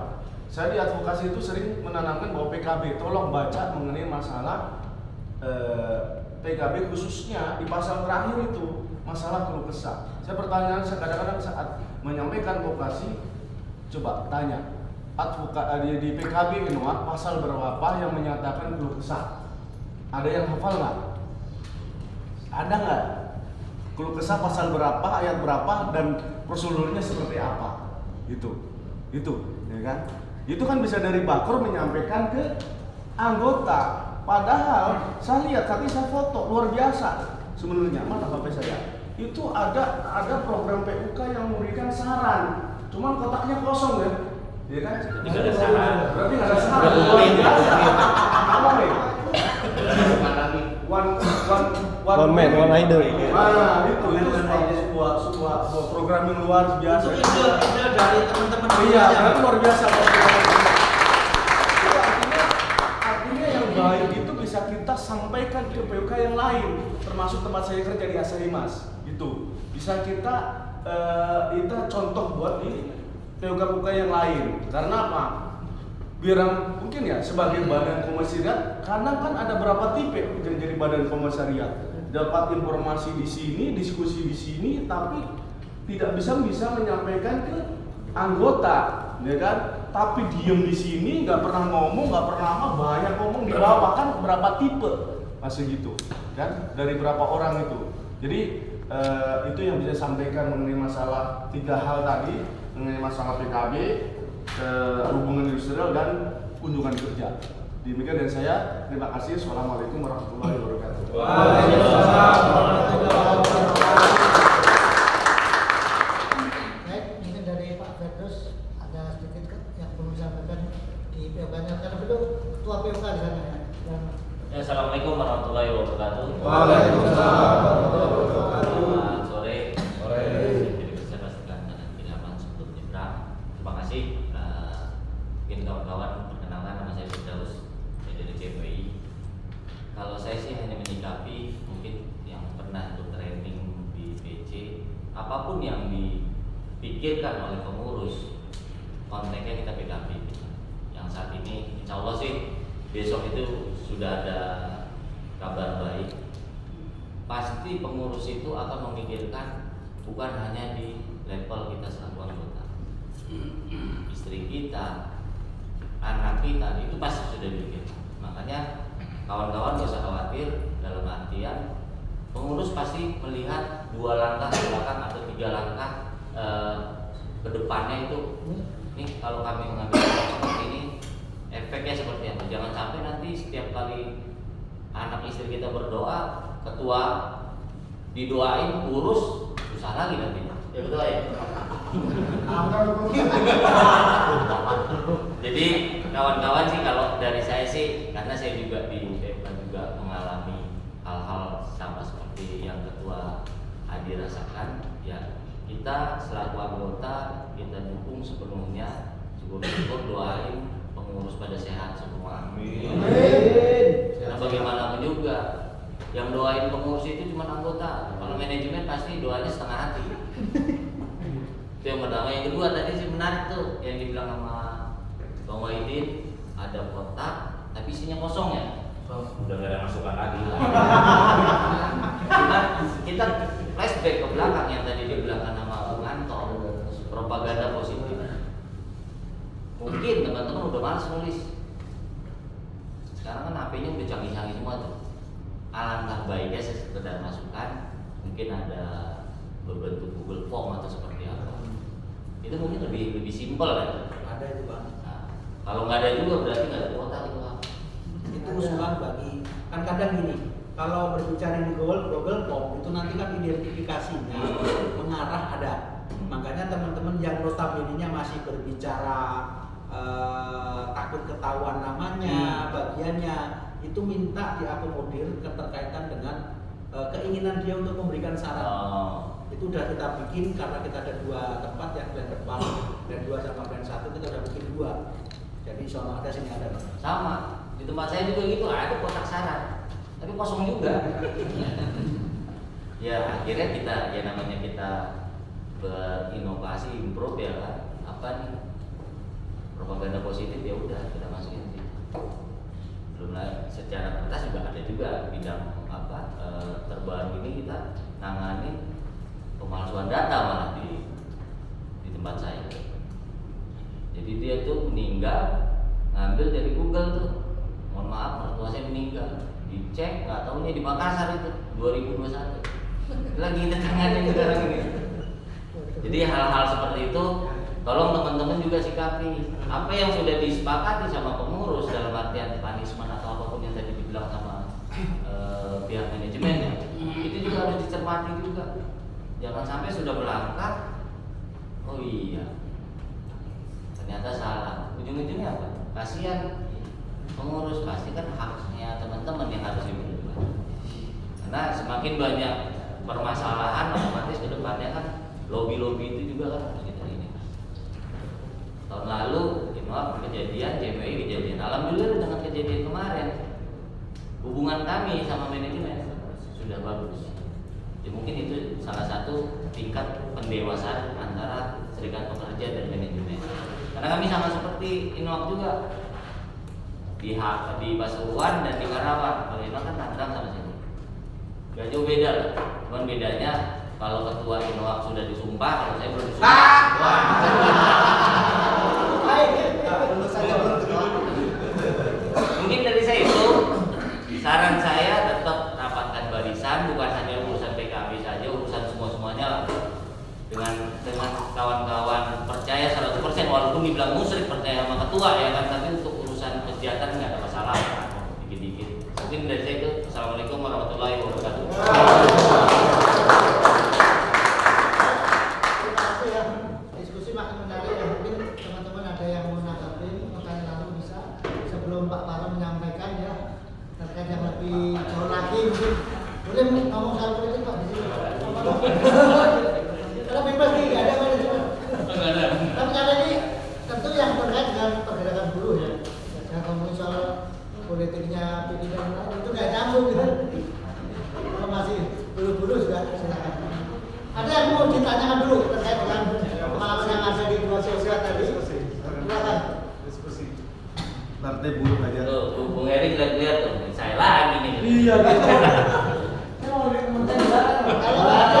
Saya di advokasi itu sering menanamkan bahwa PKB tolong baca mengenai masalah PKB khususnya di pasal terakhir itu masalah keluh kesah. Saya pertanyaan kadang-kadang saat menyampaikan vokasi, coba tanya di PKB ini pasal berapa yang menyatakan keluh kesah? Ada yang hafal nggak? Ada nggak? Keluh kesah pasal berapa, ayat berapa, dan prosedurnya seperti apa? Itu, ya kan? Itu kan bisa dari bakor menyampaikan ke anggota. Padahal saya lihat tadi saya foto luar biasa sebenarnya. Mana HP saya? Itu ada program PUK yang memberikan saran. Cuman kotaknya kosong ya. Iya kan? Jadi nggak ada saran. Berarti nggak ada saran. Luar biasa. Apa nih? One man, one idol. Itu sebuah program yang luar biasa. Itu ide dari teman-teman. Iya, berarti luar biasa. Artinya yang baik itu bisa kita sampaikan ke PUK yang lain, termasuk tempat saya kerja di Asaimas. Itu bisa kita contoh buat di PUK yang lain. Karena apa? Biar mungkin ya sebagai badan komisariat, kadang kan ada berapa tipe yang jadi badan komisariat. Dapat informasi di sini, diskusi di sini, tapi tidak bisa menyampaikan ke anggota, ya kan? Tapi diem di sini, nggak pernah ngomong, nggak pernah banyak ngomong di bawah, kan berapa tipe masih gitu, kan? Dari berapa orang itu. Jadi itu yang bisa sampaikan mengenai masalah 3 hal tadi, mengenai masalah PKB, hubungan industrial dan kunjungan kerja. Demikian dari saya, terima kasih. Assalamualaikum warahmatullahi wabarakatuh. Waalaikumsalam warahmatullahi wabarakatuh. Baik, mungkin dari Pak Firdaus ada sedikit yang perlu disampaikan di PUK-nya, karena beliau ketua PUK di sana ya. Dan Assalamualaikum warahmatullahi wabarakatuh. Waalaikumsalam warahmatullahi wabarakatuh. Selamat sore. Sore. Saya pastikan Ilham sebelum nyebrang. Terima kasih. Mungkin kawan-kawan perkenalkan, nama saya Firdaus dari CPI. Kalau saya sih hanya menyikapi mungkin yang pernah ikut training di PC, apapun yang dipikirkan oleh pengurus, konteksnya kita PKB. Yang saat ini, insya Allah sih besok itu sudah ada kabar baik. Pasti pengurus itu akan memikirkan bukan hanya di level kita selaku anggota, istri kita, anak kita, itu pasti sudah dipikirkan. Makanya kawan-kawan gak usah khawatir, dalam artian pengurus pasti melihat 2 langkah ke belakang atau 3 langkah ke depannya itu. Nih kalau kami mengambil seperti ini, efeknya seperti apa? Jangan sampai nanti setiap kali anak istri kita berdoa, ketua didoain urus, susah lagi nanti. Ya betul ya. Jadi kawan-kawan sih, kalau dari saya sih, karena saya juga di UPK juga mengalami hal-hal sama seperti yang ketua Adi rasakan, ya kita selaku anggota kita dukung sepenuhnya, syukur-syukur doain pengurus pada sehat semua. Amin. Karena bagaimanapun juga yang doain pengurus itu cuma anggota, kalau manajemen pasti doanya setengah hati. Itu yang pertama. Yang kedua tadi sih menarik tuh yang dibilang sama Bang Wahidin, ada kotak tapi isinya kosong ya. Udah gak ada masukan lagi. Kita flashback ke belakang yang tadi dia bilang nama Bung Anto, propaganda positif. Mungkin teman-teman udah malas nulis. Sekarang kan HP-nya udah canggih-canggih semua tuh. Alangkah baiknya sekedar masukan, mungkin ada berbentuk Google Form atau seperti apa. Itu mungkin lebih simpel kan? Ada itu Bang. Nah, kalau nggak ada juga berarti nggak ada kuota gitu Bang. Itu usulan bagi, kan kadang gini, kalau berbicara di Google Form itu nanti kan identifikasinya mengarah ada. Makanya teman-teman yang notabene-nya masih berbicara takut ketahuan namanya, bagiannya, itu minta diakomodir keterkaitan dengan keinginan dia untuk memberikan saran. Itu udah kita bikin karena kita ada 2 tempat, yang plan depan dan 2 sama plan 1, kita udah bikin 2. Jadi sono ada, sini ada. Sama. Di tempat saya juga gitu, ada kotak saran, tapi kosong juga. Ya akhirnya kita, ya namanya kita berinovasi, improve ya kan, apa nih propaganda positif, ya udah kita masukin sih. Belum lagi secara kertas juga ada juga bidang apa terbaru ini kita nangani pemalsuan data malah di tempat saya. Jadi dia tuh meninggal, ngambil dari Google tuh, mohon maaf mertua saya meninggal, dicek nggak taunya di Makassar itu 2021. Lagi kita tangani sekarang ini. Jadi hal-hal seperti itu tolong teman-teman juga sikapi. Apa yang sudah disepakati sama pengurus dalam artian punishment atau apapun yang tadi dibilang sama pihak manajemen, itu juga harus dicermati juga. Jangan sampai sudah melangkah, oh iya ternyata salah. Ujung-ujungnya apa? Kasihan pengurus, pasti kan haknya teman-teman yang harus diperlukan. Karena semakin banyak permasalahan, otomatis ke depannya kan lobby-lobby itu juga kan harus kita ini. Tahun lalu, maaf, kejadian JPI kejadian. Alhamdulillah dengan kejadian kemarin, hubungan kami sama manajemen sudah bagus. Ya, mungkin itu salah satu tingkat pendewasaan antara serikat pekerja dan manajemen. Karena kami sama seperti Inwak juga di Pasuruan dan di Karawang. Kalau Inwak kan Tangerang sama sini. Gak jauh beda lah. Cuman bedanya kalau ketua Inwak sudah disumpah, kalau saya belum disumpah. Mungkin dari saya itu saran saya tetap rapatkan barisan, bukan hanya urusan PKB saja, urusan semuanya lah. Dengan kawan-kawan percaya 100%, walaupun dibilang musyrik percaya sama ketua ya kan, tapi untuk urusan kegiatan nggak ada masalah kan, dikit-dikit. Mungkin dari saya itu. Assalamualaikum warahmatullahi wabarakatuh. Terima kasih ya. Diskusi makin menarik ya. Mungkin teman-teman ada yang mau menanggapi, makanya lalu bisa sebelum Pak Para menyampaikan ya terkait yang lebih jauh lagi, mungkin boleh ngomong soal politik Pak di sini. Kalau bebas nih, nggak ada manajemen. Tapi kali ini tentu yang terkait dengan pergerakan buruh ya. Yang ngomongin soal politiknya PD dan lain itu nggak nyambung gitu. Kalau masih buruh-buruh juga silakan. Ada yang mau ditanyakan dulu terkait dengan pengalaman yang ada di dua sosial tadi? Silakan. Diskusi. Partai buruh aja. Tuh, Bung Eri lihat tuh, saya lagi nih. Iya gitu. Kalau ada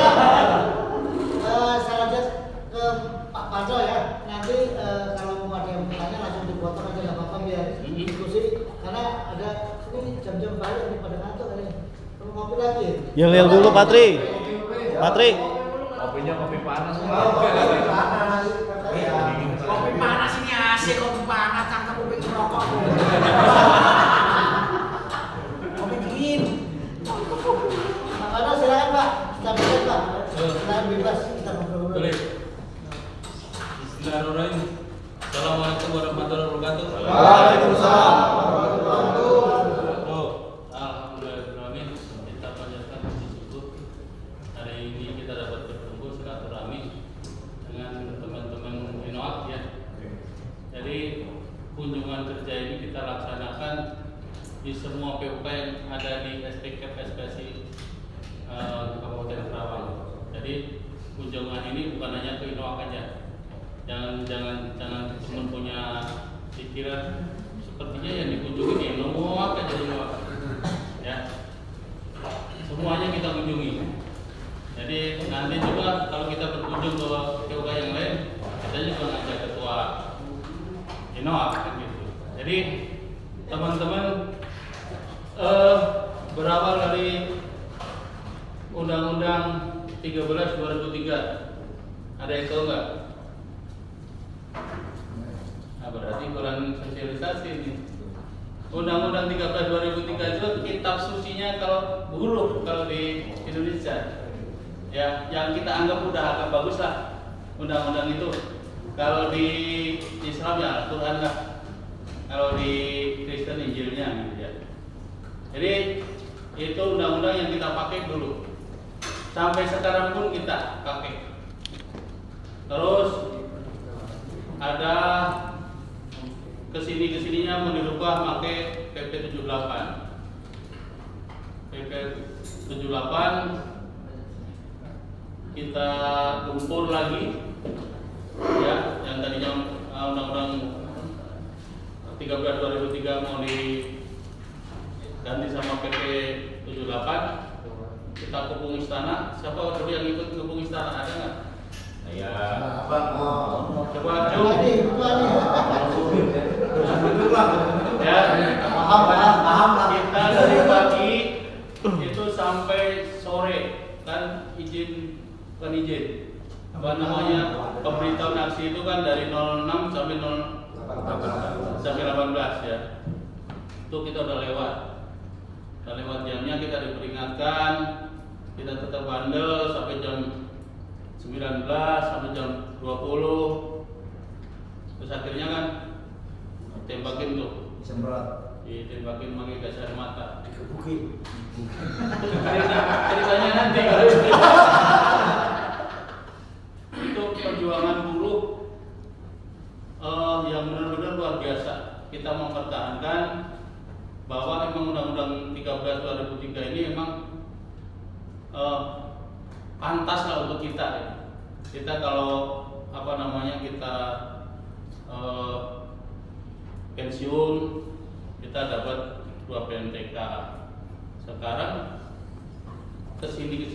saya lanjut ke Pak Parto ya. Nanti kalau mau ada yang bertanya langsung dipotong aja nggak apa-apa biar diskusi. Karena ada ini jam-jam balik nih pada ngantuk kali. Mau ngopi lagi? Yel dulu Patri. Patri. Kopinya kopi panas. Kopi panas ini asik, kopi panas cangkem kopi ngerokok. Kopi dingin. Pak Parto silakan Pak. Sampaikan Pak. Silakan bebas kita ngobrol-ngobrol. Boleh. Bismillahirrahmanirrahim. Assalamualaikum warahmatullahi wabarakatuh. Waalaikumsalam. Alhamdulillah, kita panjatkan puji syukur hari ini kita dapat berkumpul silaturahmi dengan teman-teman Inwak ya. Jadi kunjungan kerja ini kita laksanakan di semua PUK yang ada di SPK SPSI Kabupaten Karawang. Jadi kunjungan ini bukan hanya ke Inwak aja. Jangan teman punya pikiran sepertinya yang dikunjungi di Inwak aja Inwak. Ya. Semuanya kita kunjungi. Jadi nanti juga kalau kita berkunjung ke PUK yang lain, kita juga ngajak ketua Inwak kan gitu. Jadi teman-teman berawal dari Undang-Undang 13/2003. Ada yang tahu nggak? Nah, berarti kurang sosialisasi ini. Undang-Undang 13/2003 itu kitab sucinya kalau buruh kalau di Indonesia. Ya, yang kita anggap udah agak bagus lah undang-undang itu. Kalau di Islam ya Al-Quran lah. Kalau di Kristen Injilnya gitu ya. Jadi itu undang-undang yang kita pakai dulu. Sampai sekarang pun kita pakai. Terus ada kesininya mau dirubah pakai PP 78. PP 78 kita gempur lagi, ya, yang tadinya Undang-Undang 13/2003 mau diganti sama PP 78. Kita kepung istana. Siapa dulu yang ikut kepung istana? Ada nggak? Saya Coba Jum. Ya, paham. kita dari pagi itu sampai sore kan izin apa namanya pemberitahuan aksi itu kan dari 06 sampai 18 ya. Itu kita udah lewat jamnya, kita diperingatkan, kita tetap bandel sampai jam 19 sampai jam 20. Terus akhirnya kan tembakin tuh, ditembakin pakai gas air mata, Dikebukin. ceritanya nanti itu perjuangan buruh yang benar-benar luar biasa. Kita mempertahankan bahwa emang Undang-Undang 13/2003 ini emang pantas lah untuk kita ya. Kita kalau apa namanya kita pensiun, kita dapat 2 PMTK. Sekarang kesini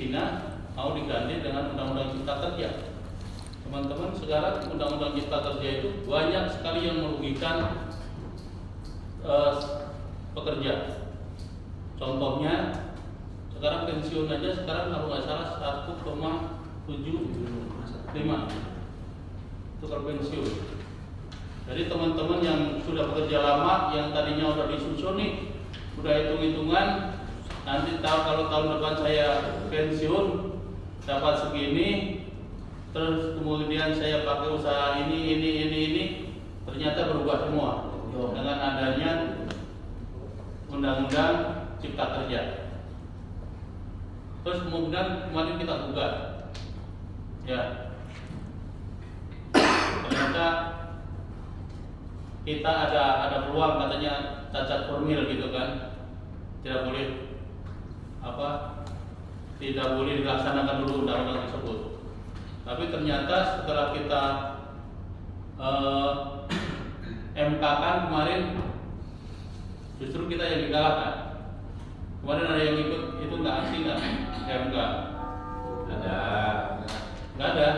mau diganti dengan Undang-Undang Cipta Kerja. Teman-teman, sekarang Undang-Undang Cipta Kerja itu banyak sekali yang merugikan pekerja. Contohnya, sekarang pensiun aja sekarang kalau nggak salah 1,75 tukar pensiun. Jadi teman-teman yang sudah bekerja lama, yang tadinya udah disusun nih, udah hitung-hitungan, nanti tahu kalau tahun depan saya pensiun dapat segini, terus kemudian saya pakai usaha ini, ternyata berubah semua dengan adanya Undang-Undang Cipta Kerja. Terus kemudian kemarin kita gugat, ya, ternyata kita ada peluang katanya cacat formil gitu kan, tidak boleh dilaksanakan dulu undang-undang tersebut. Tapi ternyata setelah kita MK kan kemarin, justru kita yang dikalahkan. Kemarin ada yang ikut, itu nggak aksi nggak MK? Ada. Nggak ada.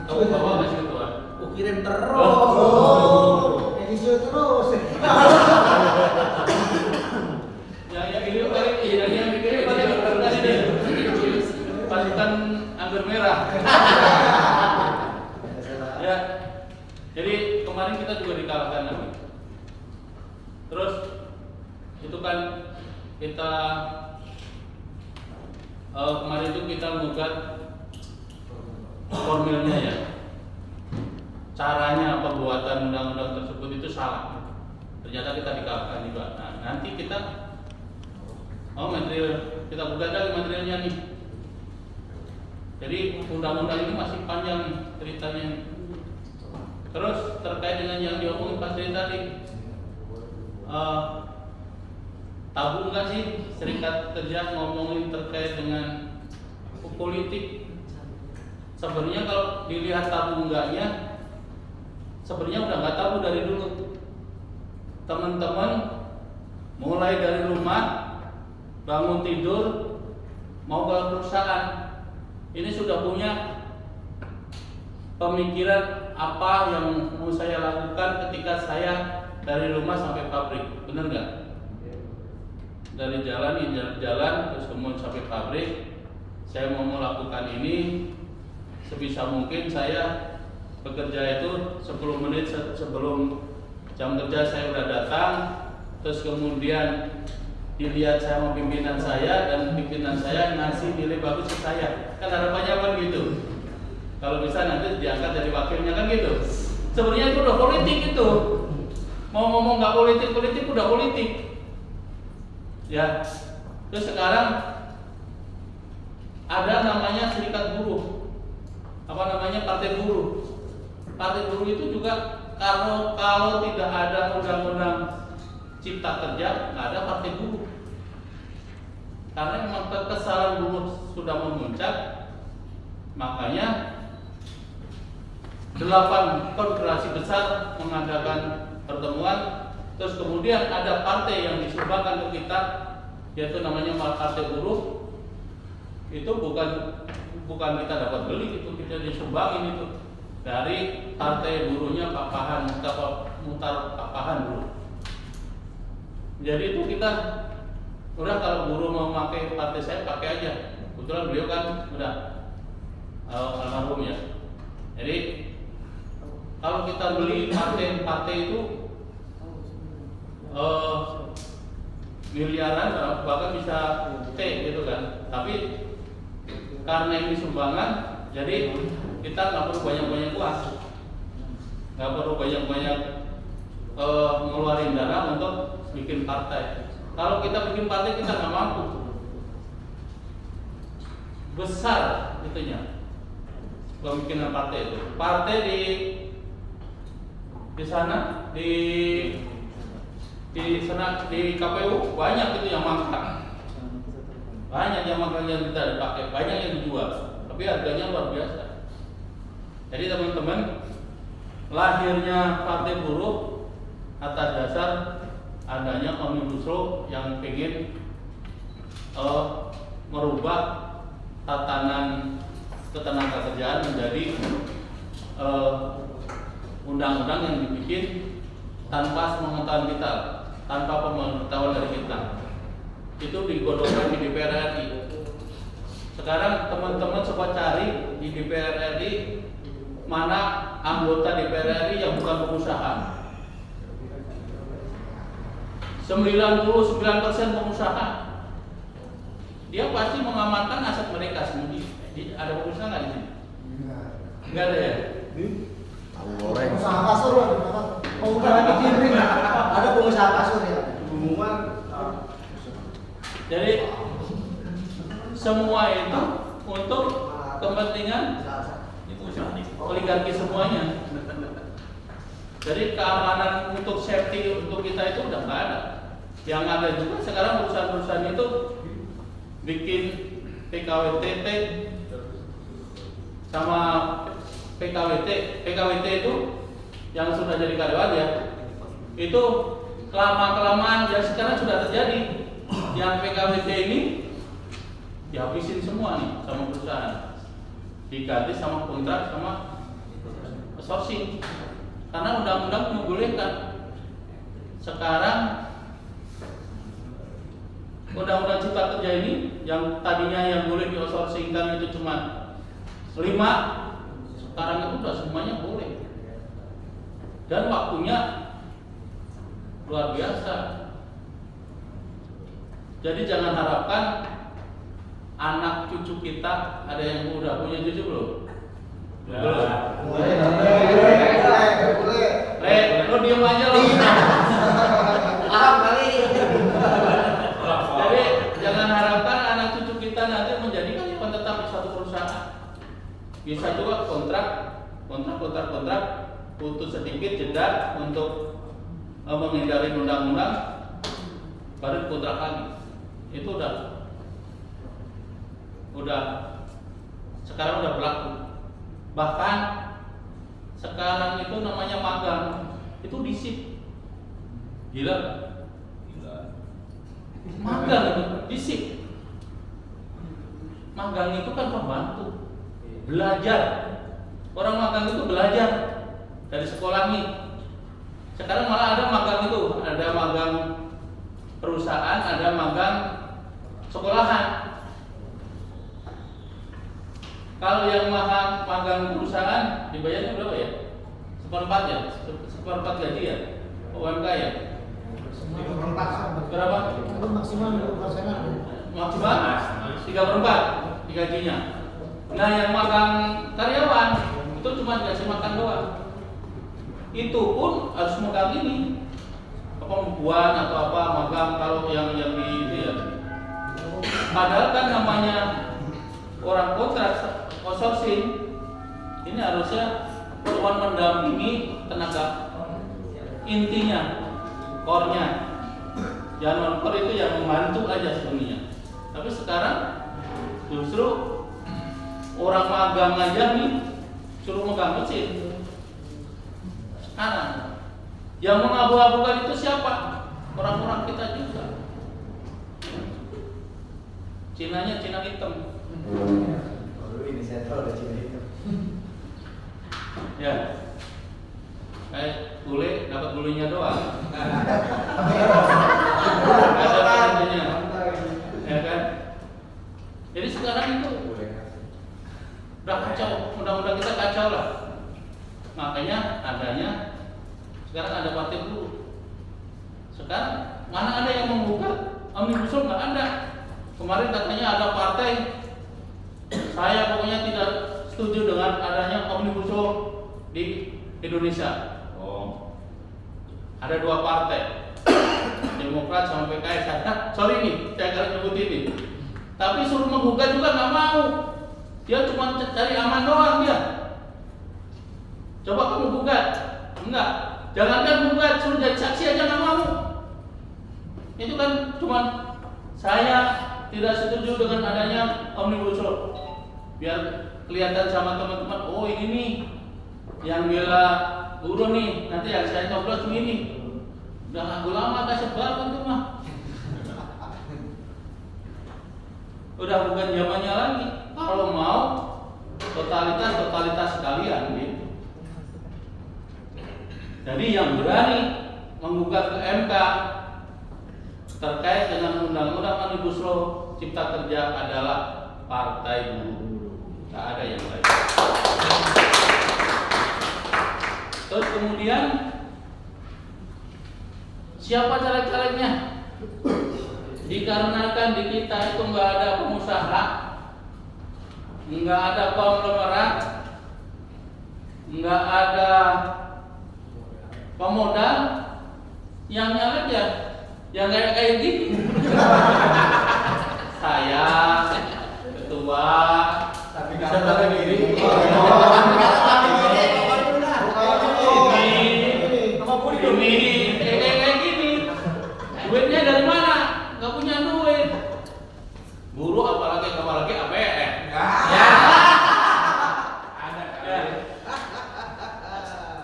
Kamu bawa nggak sih ketua? Kirim terus. Edisi terus. Ya ini kali yang dikirim pasukan anggur merah. Ya, jadi kemarin kita juga dikalahkan lagi. Terus itu kan kita kemarin itu kita menggugat formilnya ya, caranya pembuatan undang-undang tersebut itu salah. Ternyata kita dikalahkan juga. Nah, nanti kita material kita gugat lagi materialnya nih. Jadi undang-undang ini masih panjang ceritanya. Terus terkait dengan yang diomongin Pak Sri tadi, tabu nggak sih serikat kerja ngomongin terkait dengan politik? Sebenarnya kalau dilihat tabu enggaknya, sebenarnya udah nggak tabu dari dulu. Teman-teman mulai dari rumah, bangun tidur, mau ke perusahaan, ini sudah punya pemikiran apa yang mau saya lakukan ketika saya dari rumah sampai pabrik, benar nggak? Dari jalan terus kemudian sampai pabrik, saya mau melakukan ini, sebisa mungkin saya bekerja itu 10 menit sebelum jam kerja saya udah datang, terus kemudian dilihat saya sama pimpinan saya dan pimpinan saya ngasih nilai bagus ke saya, kan harapannya kan gitu. Kalau bisa nanti diangkat jadi wakilnya kan gitu. Sebenarnya itu udah politik itu. Mau ngomong nggak politik udah politik. Ya. Terus sekarang ada namanya serikat buruh. Apa namanya? Partai buruh. Partai buruh itu juga kalau tidak ada undang-undang cipta kerja, nggak ada partai buruh. Karena memang kekesalan buruh sudah memuncak, makanya 8 konfederasi besar mengadakan pertemuan, terus kemudian ada partai yang disumbangkan ke kita, yaitu namanya Partai Buruh. Itu bukan kita dapat beli, itu kita disumbangin itu dari partai buruhnya Pak Pahan, Mutar Pak Pahan dulu. Jadi itu kita udah, kalau buruh mau pakai partai saya pakai aja. Kebetulan beliau kan udah almarhum ya. Jadi kalau kita beli partai itu miliaran, bahkan bisa T gitu kan. Tapi karena ini sumbangan, jadi kita nggak perlu banyak-banyak uang, nggak perlu banyak-banyak ngeluarin dana untuk bikin partai. Kalau kita bikin partai kita nggak mampu, besar itunya pembikinan partai itu. Partai di sana di KPU banyak itu yang mangkrak, banyak yang mangkrak yang tidak dipakai, banyak yang dijual, tapi harganya luar biasa. Jadi teman-teman, lahirnya Partai Buruh atas dasar adanya Omnibus Law yang ingin merubah tatanan ketenagakerjaan menjadi undang-undang yang dibikin tanpa pengetahuan kita, tanpa pengetahuan dari kita. Itu digodokkan di DPR RI. Sekarang teman-teman coba cari di DPR RI mana anggota DPR RI yang bukan pengusaha. 99% pengusaha. Dia pasti mengamankan aset mereka sendiri. Ada pengusaha nggak di sini? Nggak ada ya? Pengusaha kasur loh, pengusaha kicimpring. Ada pengusaha kasur ya. Pengumuman. Jadi semua itu untuk kepentingan oligarki semuanya. Jadi keamanan untuk safety untuk kita itu udah nggak ada. Yang ada juga sekarang perusahaan-perusahaan itu bikin PKWT sama PKWT itu yang sudah jadi karyawan ya, itu kelamaan ya sekarang sudah terjadi. Yang PKWT ini dihabisin semua nih sama perusahaan, diganti sama kontrak sama outsourcing, karena undang-undang membolehkan. Sekarang undang-undang cipta kerja ini yang tadinya yang boleh di outsourcingkan itu cuma 5, sekarang itu sudah semuanya boleh, dan waktunya luar biasa. Jadi jangan harapkan anak cucu kita, ada yang udah punya cucu belum? Belum. Lo diem aja lo. Paham kali. Jadi jangan harapkan anak cucu kita nanti menjadi karyawan tetap di satu perusahaan. Bisa juga kontrak butuh sedikit jeda untuk menghindari undang-undang, baru kontrak lagi. Itu udah sekarang udah berlaku. Bahkan sekarang itu namanya magang, itu disip. Gila. Magang itu disip. Magang itu kan pembantu, belajar. Orang magang itu belajar dari sekolah nih. Sekarang malah ada magang itu, ada magang perusahaan, ada magang sekolahan. Kalau yang magang perusahaan dibayarnya berapa ya? 1/4 ya? 1/4 gaji ya? UMK ya? Berapa? Maksimal 20%. Maksimal 3/4 gajinya. Nah yang magang karyawan itu cuma dikasih makan doang. Itu pun harus magang ini, pembukuan atau apa magang kalau yang di ya. Padahal kan namanya orang kontrak outsourcing ini harusnya cuma mendampingi tenaga intinya, core-nya. Jangan core itu yang membantu aja sebenarnya. Tapi sekarang justru orang magang aja nih suruh megang mesin. Sekarang yang mengabu-abukan itu siapa? Orang-orang kita juga. Cinanya Cina hitam. Ini saya tahu ada Cina hitam. Ya. Bule dapat bulunya doang. Ada intinya. Ya kan? Jadi sekarang itu udah kacau, undang-undang kita kacau lah. Makanya adanya sekarang ada partai buruh. Sekarang mana ada yang menggugat Omnibus Law? Nggak ada. Kemarin katanya ada partai, saya pokoknya tidak setuju dengan adanya Omnibus Law di Indonesia. Oh, ada dua partai, Demokrat sama PKS. Sorry nih, saya akan nyebut ini. Tapi suruh menggugat juga nggak mau. Dia cuma cari aman doang dia. Coba kamu gugat, enggak. Jangankan gugat, suruh jadi saksi aja nggak mau. Itu kan cuma saya tidak setuju dengan adanya Omnibus Law. Biar kelihatan sama teman-teman, oh ini nih yang bela buruh nih, nanti yang saya coblos ini. Udah lagu lama kasih baru itu mah. Udah bukan zamannya lagi. Kalau mau totalitas sekalian gitu. Jadi yang berani menggugat ke MK terkait dengan undang-undang Omnibus Law Cipta Kerja adalah Partai Buruh. Tak ada yang lain. Terus kemudian siapa caleg-calegnya? Dikarenakan di kita itu nggak ada pengusaha, nggak ada konglomerat, nggak ada pemodal, yang nyalek ya yang kayak gini. Saya ketua, Tapi kata diri. ini kayak gini. Duitnya dari mana? Nggak punya duit. Buruh apalagi APR. Ya. Ya.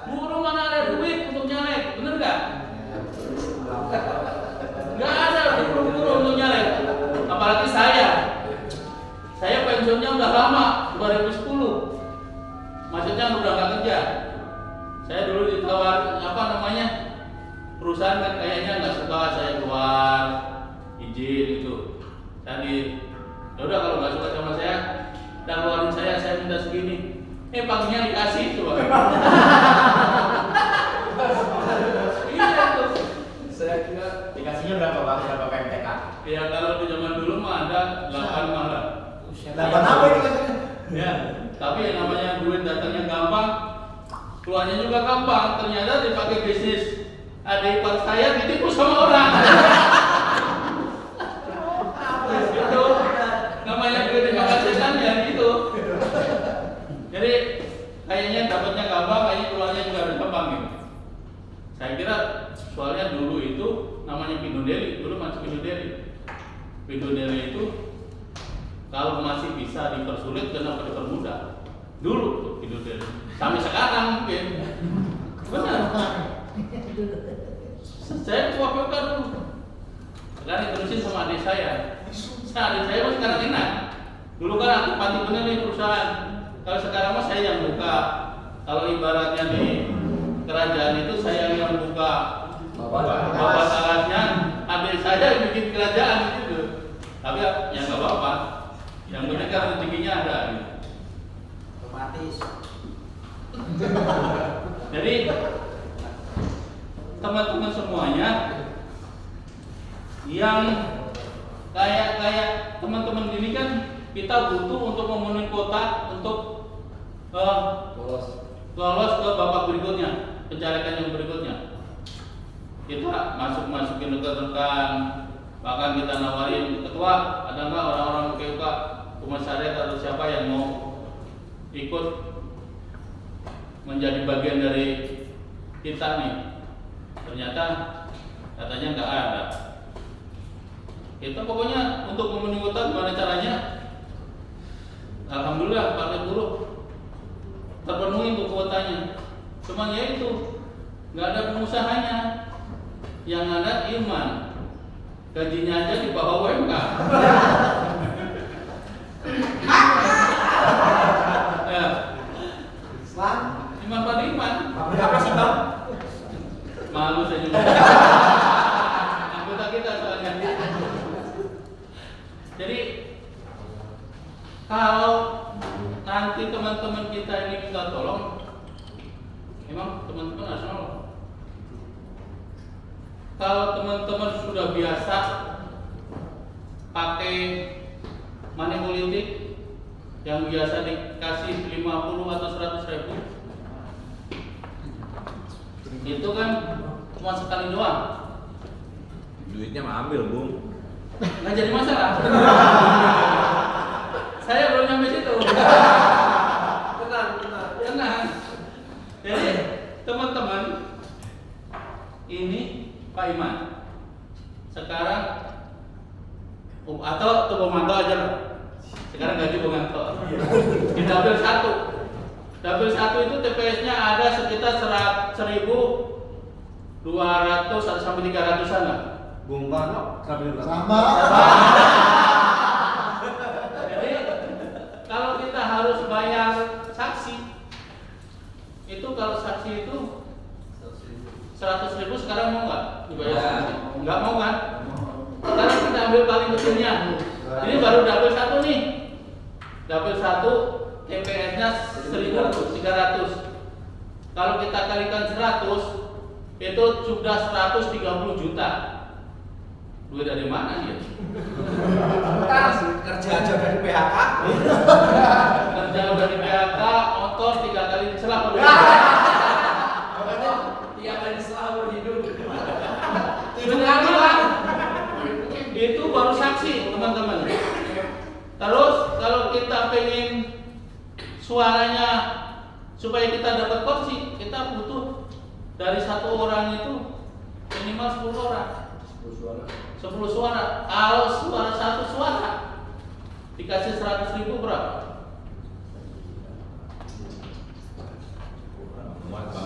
Buruh mana ada duit untuk nyalek, bener nggak? Nggak ada buruh untuk nyalek. Apalagi saya pensiunnya udah lama, 2010. Maksudnya udah nggak kerja. Saya dulu ditawar perusahaan kan kayaknya nggak suka saya keluar izin gitu. Udah kalau nggak suka sama saya, udah keluarin saya minta segini. Paginya dikasih tuh. Iya tuh. Saya kira dikasihnya berapa PMTK? Ya kalau di zaman dulu mah ada 8 malah. 8 apa ini kan? Ya, tapi yang namanya duit datangnya gampang, keluarnya juga gampang. Ternyata dipakai bisnis. Adik ipar saya ditipu sama orang. Itu namanya duit dimakan ya gitu. Jadi kayaknya dapatnya gampang, kayaknya keluarnya juga gampang gitu. Saya kira soalnya dulu itu namanya Pindodeli, dulu masih Pindodeli. Pindodeli itu kalau masih bisa dipersulit, kenapa dipermudah? Dulu tuh Pindodeli. Sampai sekarang mungkin. Benar. Saya ketua PK dulu. Sekarang diterusin sama adik saya. Adik saya mah sekarang enak. Dulu kan aku pati bener nih perusahaan. Kalau sekarang mah saya yang buka. Kalau ibaratnya di kerajaan itu saya yang buka bapak salasnya, adik saya yang bikin kerajaan gitu. Tapi ya nggak apa-apa. Yang penting kan rezekinya ada. Otomatis. Jadi teman-teman semuanya yang kayak teman-teman ini kan kita butuh untuk memenuhi kuota untuk lolos ke babak berikutnya, pencalekan yang berikutnya. Kita masukin rekan-rekan, bahkan kita nawarin ketua, ada nggak orang-orang PUK, komisariat atau siapa yang mau ikut menjadi bagian dari kita nih. Ternyata katanya nggak ada. Kita pokoknya untuk memenuhi kuota gimana caranya? Alhamdulillah partai buruh terpenuhi untuk kuotanya. Cuman ya itu nggak ada pengusahanya, yang ada Iman, gajinya aja di bawah UMK. Ya. Iman pada Iman. Apa sih Bang? Malu saya juga. Anggota kita soalnya. Jadi kalau nanti teman-teman kita ini minta tolong, memang teman-teman harus nolong. Kalau teman-teman sudah biasa pakai money politik yang biasa dikasih 50 atau 100 ribu, itu kan cuma sekali doang. Duitnya mah ambil, Bung. Nggak jadi masalah. Saya belum nyampe situ. Tenang. Jadi teman-teman, ini Pak Iman sekarang atau Bung Manto aja lah. Sekarang gaji Bung Manto. Di dapil 1. Dapil 1 itu TPS-nya ada sekitar 1.200 sampai 300-an lah. Bung Karno, Sama. Jadi kalau kita harus bayar saksi, itu kalau saksi itu 100 ribu sekarang mau nggak dibayar saksi? Nggak mau kan? Sekarang kita ambil paling kecilnya. Ini baru dapil 1 nih. Dapil 1 TPS-nya 1.300. Kalau kita kalikan 100, itu sudah 130 juta. Duit dari mana dia? Kerja aja dari PHK. Kerja udah di PHK, motor 3 kali dicelak. Tiap kali seumur hidup. Itu kan? Itu baru saksi, teman-teman. Terus kalau kita pengen suaranya supaya kita dapat kursi, kita butuh dari 1 orang itu minimal 10 orang. 10 suara. Kalau suara 1 suara dikasih 100 ribu berapa?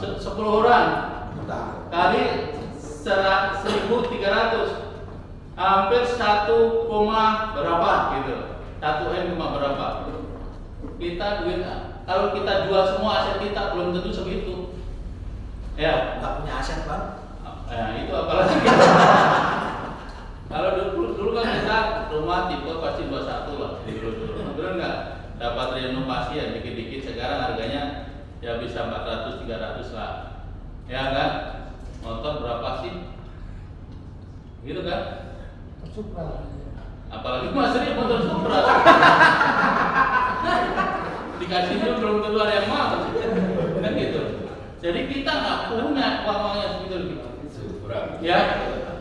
10 orang kali 1.300, hampir 1, berapa gitu. 1 M berapa? Kita duit, kalau kita jual semua aset kita belum tentu segitu. Ya, Nggak punya aset Bang. itu apalagi. Kalau dulu kan kita rumah tipe pasti 21 lah dulu. Bener nggak? Dapat renovasi ya dikit-dikit, sekarang harganya ya bisa 400-300 lah. Ya kan? Motor berapa sih? Gitu kan? Supra. Apalagi Mas Ri motor Supra. Dikasihnya belum tentu ada yang mau. Kan gitu. Jadi kita nggak punya uang-uangnya segitu gitu. Ya,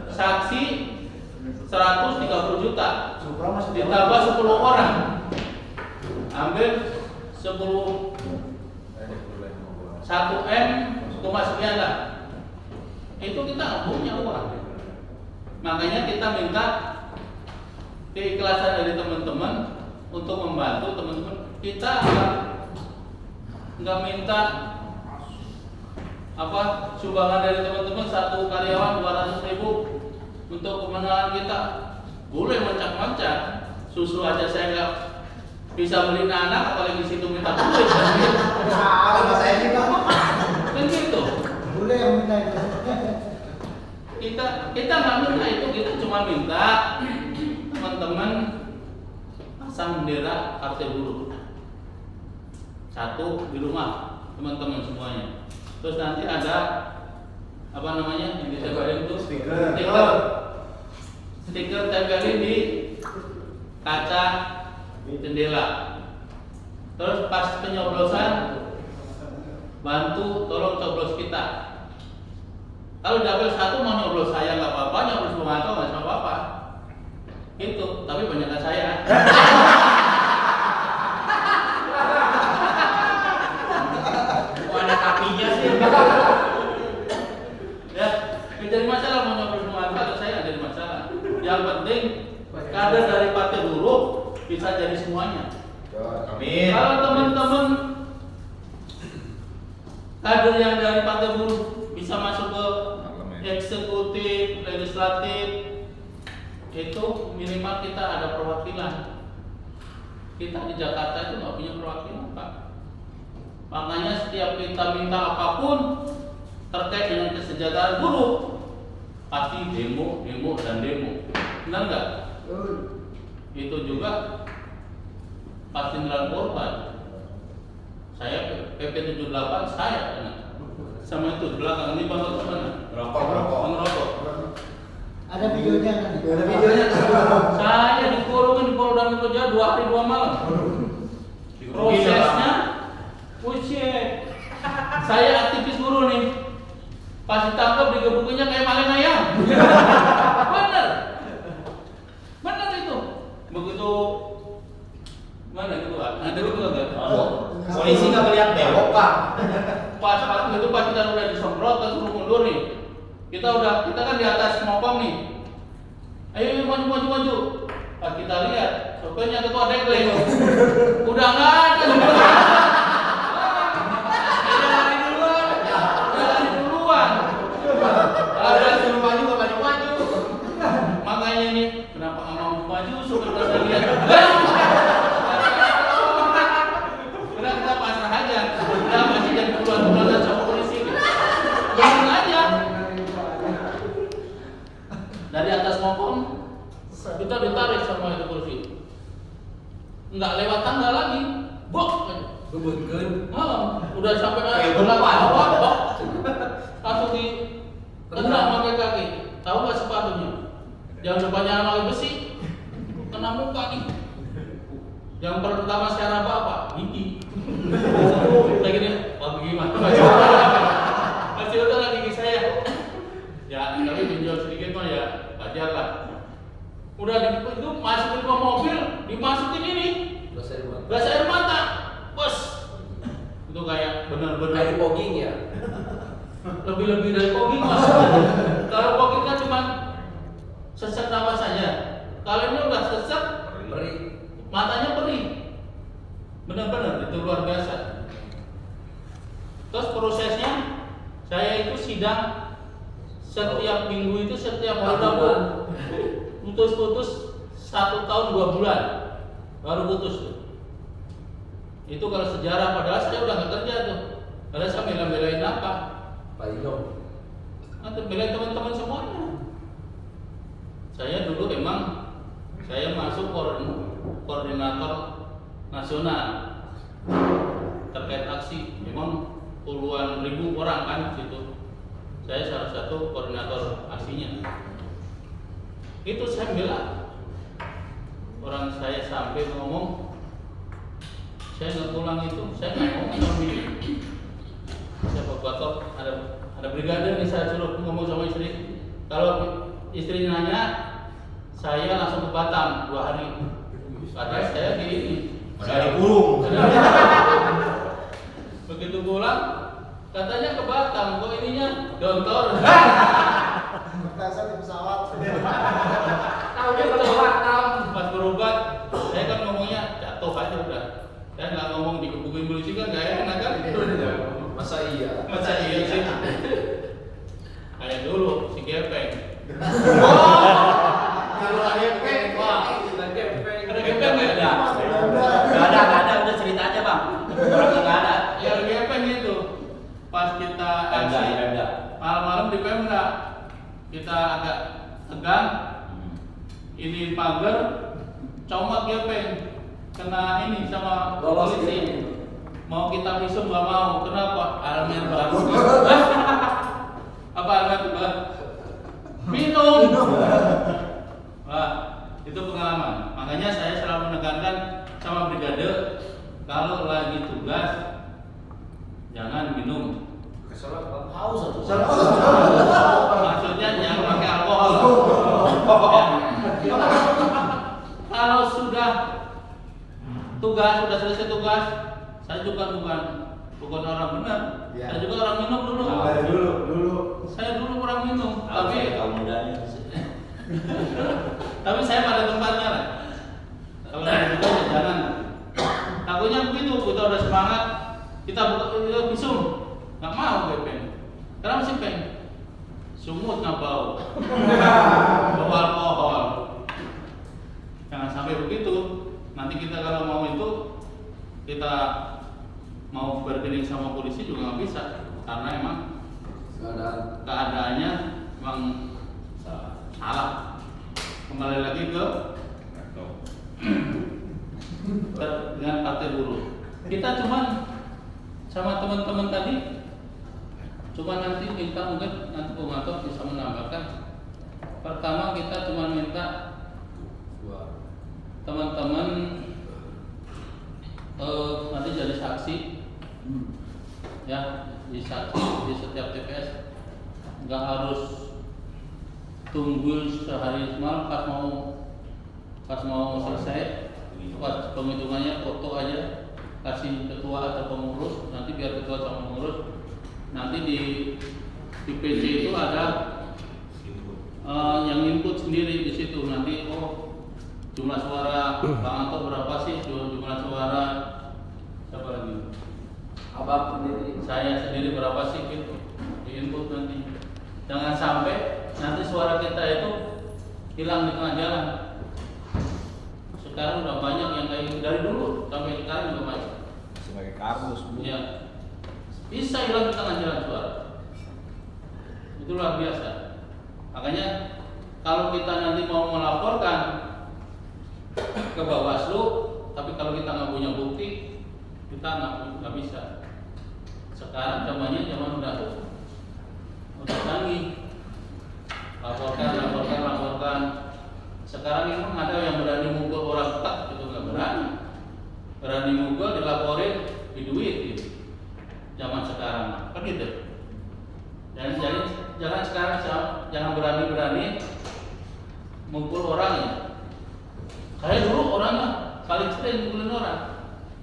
saksi 130 juta ditambah 10 orang, ambil 1 M sekian lah. Itu kita nggak punya uang. Makanya kita minta keikhlasan dari teman-teman untuk membantu teman-teman. Kita nggak minta sumbangan dari teman-teman, 1 karyawan 200 ribu untuk kemenangan kita. Boleh mancak-mancak, susu aja saya nggak bisa beli anak, apalagi situ minta duit. Kalau saya sih Bang. Kan gitu. Boleh yang minta itu. Kita nggak minta itu, kita cuma minta teman-teman pasang bendera partai buruh 1 di rumah teman-teman semuanya. Terus nanti ada yang ditempelin itu stiker tempelin di kaca jendela. Terus pas penyoblosan bantu tolong coblos kita. Kalau dapil 1 mau nyoblos saya nggak apa-apa, nyoblos Bung Anto nggak apa-apa. Gitu, tapi banyakkan saya. Ada Ya, menjadi masalah mau nyoblos nuansa, saya nggak jadi masalah. Yang penting kader dari partai buruh bisa jadi semuanya. Amin. Kalau teman-teman kader yang dari partai buruh bisa masuk ke eksekutif, legislatif, itu minimal kita ada perwakilan. Kita di Jakarta itu nggak punya perwakilan, Pak. Makanya setiap kita minta apapun terkait dengan kesejahteraan buruh, pasti demo, dan demo. Benar nggak? Itu juga pasti nelan korban. Saya PP 78 saya kena. Sama itu di belakang ini Bang mana? Ngerokok. Ada videonya kan? Ada videonya. Saya dikurungin di Polda Metro Jaya 2 hari 2 malam. Prosesnya, buset. Saya aktivis buruh nih. Pas ditangkap digebukinnya kayak maling ayam. Bener itu. Begitu mana itu? Ada gitu enggak? Polisi nggak melihat belok pak. Pas itu pas kita udah disemprot, kita suruh mundur nih. Kita kan di atas mopong nih. Ayo maju. Pas kita lihat, sopirnya ketua deklarasi. Udah nggak ada. Lari duluan. Ada suruh maju nggak maju. Makanya ini kenapa nggak mau maju? Supaya kita lihat. Udah kita pasrah aja. Udah masih jadi puluhan sama polisi. Jangan aja. Dari atas mopong kita ditarik sama itu kursi. Nggak lewat tangga lagi. Bok. Udah sampai Kayak bok. Langsung di tendang pakai kaki. Tahu nggak sepatunya? Yang depannya pakai besi. Kena muka nih. Yang pertama saya raba apa? Gigi. Saya gini, gimana? Masih udah lagi gigi saya. Ya, tapi pinjol sedikit mah ya wajar lah. Udah itu masukin ke mobil, dimasukin ini gas air mata, bos. Itu kayak benar-benar Kayak fogging ya. lebih dari fogging mas. Kalau fogging kan cuma sesak nafas saja. Kalau ini udah sesak, matanya perih. Benar-benar itu luar biasa. Terus prosesnya, saya itu sidang setiap minggu itu setiap hari Rabu. Putus 1 tahun 2 bulan baru putus tuh. Itu kalau sejarah, padahal saya udah nggak kerja tuh. Padahal saya bela-belain apa? Pak Ino. Nanti belain teman-teman semuanya. Saya dulu emang saya masuk koordinator nasional terkait aksi. Memang puluhan ribu orang kan di situ. Saya salah satu koordinator aksinya. Itu saya bela. Orang saya sampai ngomong, saya nggak pulang itu, saya nggak ngomong sama bini. Saya Pak Batok, ada brigadir nih, saya suruh ngomong sama istri. Kalau istri nanya, saya langsung ke Batam 2 hari. Padahal saya di ini. Padahal dikurung. Begitu pulang, katanya ke Batam, kok ininya dontor. Berasa di pesawat. Tahunya ke Batam. Pas berobat, saya kan ngomongnya jatuh aja udah. Saya nggak ngomong dikebukin polisi kan nggak enak kan? Masa iya? Masa iya sih? Kayak dulu si Gepeng. Kalau ada gepeng, wah, ada gepeng. Ada Gepeng nggak ada? Nggak ada, udah cerita aja bang. Orang nggak ada. Ya Gepeng itu. Pas kita Pemda. malam-malam di Pemda, kita agak tegang. Ini pagar, comot Gepeng, kena ini sama Lolos polisi. ini. Mau kita visum nggak mau, kenapa? Almer baru. Apa almer baru? Minum. Wah, itu pengalaman. Makanya saya selalu menekankan sama brigade, kalau lagi tugas jangan minum. Haus atau? Maksudnya jangan pakai alkohol. Kalau sudah selesai tugas, saya juga bukan orang benar. Ya. Saya juga orang minum dulu. Dari dulu. Saya dulu orang minum, tapi kaum mudanya. tapi saya pada tempatnya lah. Kalau ada juga ya jangan. Takutnya begitu, kita udah semangat, kita buka visum, nggak mau gue pen. Kenapa sih pen? Sumut nggak bau, bawa alkohol. Jangan sampai begitu. Nanti kita kalau mau itu, kita mau bergening sama polisi juga nggak bisa, karena emang keadaannya memang salah. Kembali lagi ke dengan partai buruh. Kita cuman sama teman-teman tadi, cuma nanti minta mungkin nanti Komator bisa menambahkan. Pertama kita cuma minta teman-teman nanti jadi saksi, ya di saksi di setiap TPS, nggak harus tunggu sehari semalam pas mau selesai, pas penghitungannya foto aja kasih ketua atau pengurus, nanti biar ketua sama pengurus nanti di PC itu ada yang input sendiri di situ, nanti jumlah suara Bang Anto berapa sih, jumlah suara siapa lagi? Abang sendiri. Saya sendiri berapa sih gitu, di input nanti. Jangan sampai nanti suara kita itu hilang di tengah jalan. Sekarang udah banyak yang kayak dari dulu sampai sekarang juga banyak. Sebagai kardus. Ya, bisa hilang di tengah jalan suara. Itu luar biasa. Makanya kalau kita nanti mau melaporkan ke Bawaslu, tapi kalau kita nggak punya bukti, kita nggak bisa. Sekarang zamannya zaman udah canggih. Laporkan. Sekarang memang ada yang berani mukul orang tak, itu nggak berani. Berani mukul dilaporin, diduit gitu. Zaman sekarang, kan gitu. Dan jangan sekarang jangan berani mukul orang ya. Saya dulu orangnya paling sering mukulin orang.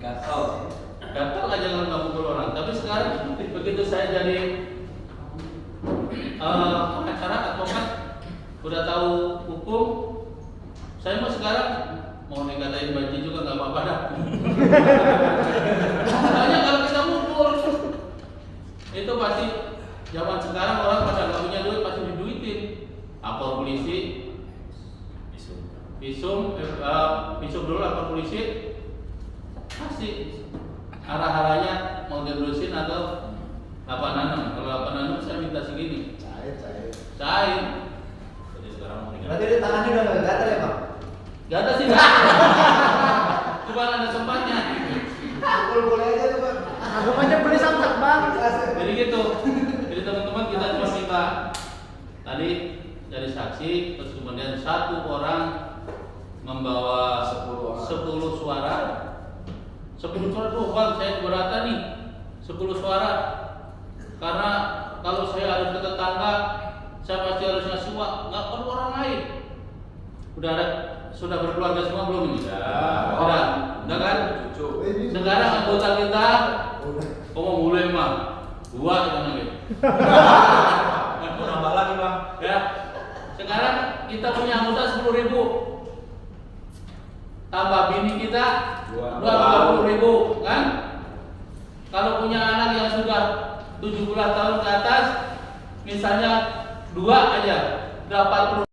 Gatal. Gatal aja kalau nggak mukul orang. Tapi sekarang begitu saya jadi pengacara advokat, udah tahu hukum, saya mah sekarang mau dikatain banci juga nggak apa-apa dah. Soalnya kalau kita mukul itu pasti zaman sekarang orang pada nggak punya duit pasti diduitin. Lapor polisi, visum dulu lapor polisi, pasti arah-arahnya mau diurusin atau 86. Kalau 86 saya minta segini. Cair. Jadi sekarang mau Berarti di tangannya udah nggak gatal ya Pak? Gak ada sih, Pak. Cuma ada tempatnya. Boleh aja tuh Pak. Aku aja beli samsak bang. Jadi gitu. Jadi teman-teman kita cuma minta tadi dari saksi, terus kemudian satu orang membawa 10 suara. 10 suara tuh bang, saya keberatan nih 10 suara. Karena kalau saya ada ke tetangga, saya pasti harus ngasih uang, nggak perlu orang lain. Sudah berkeluarga semua belum ini? Udah kan? Sekarang anggota kita, mau mulai mah, 2 kita lagi. Mau nambah lagi bang. Ya, sekarang kita punya anggota 10.000. Tambah bini kita 20.000, kan? Kalau punya anak yang sudah 17 tahun ke atas, misalnya 2 aja, 40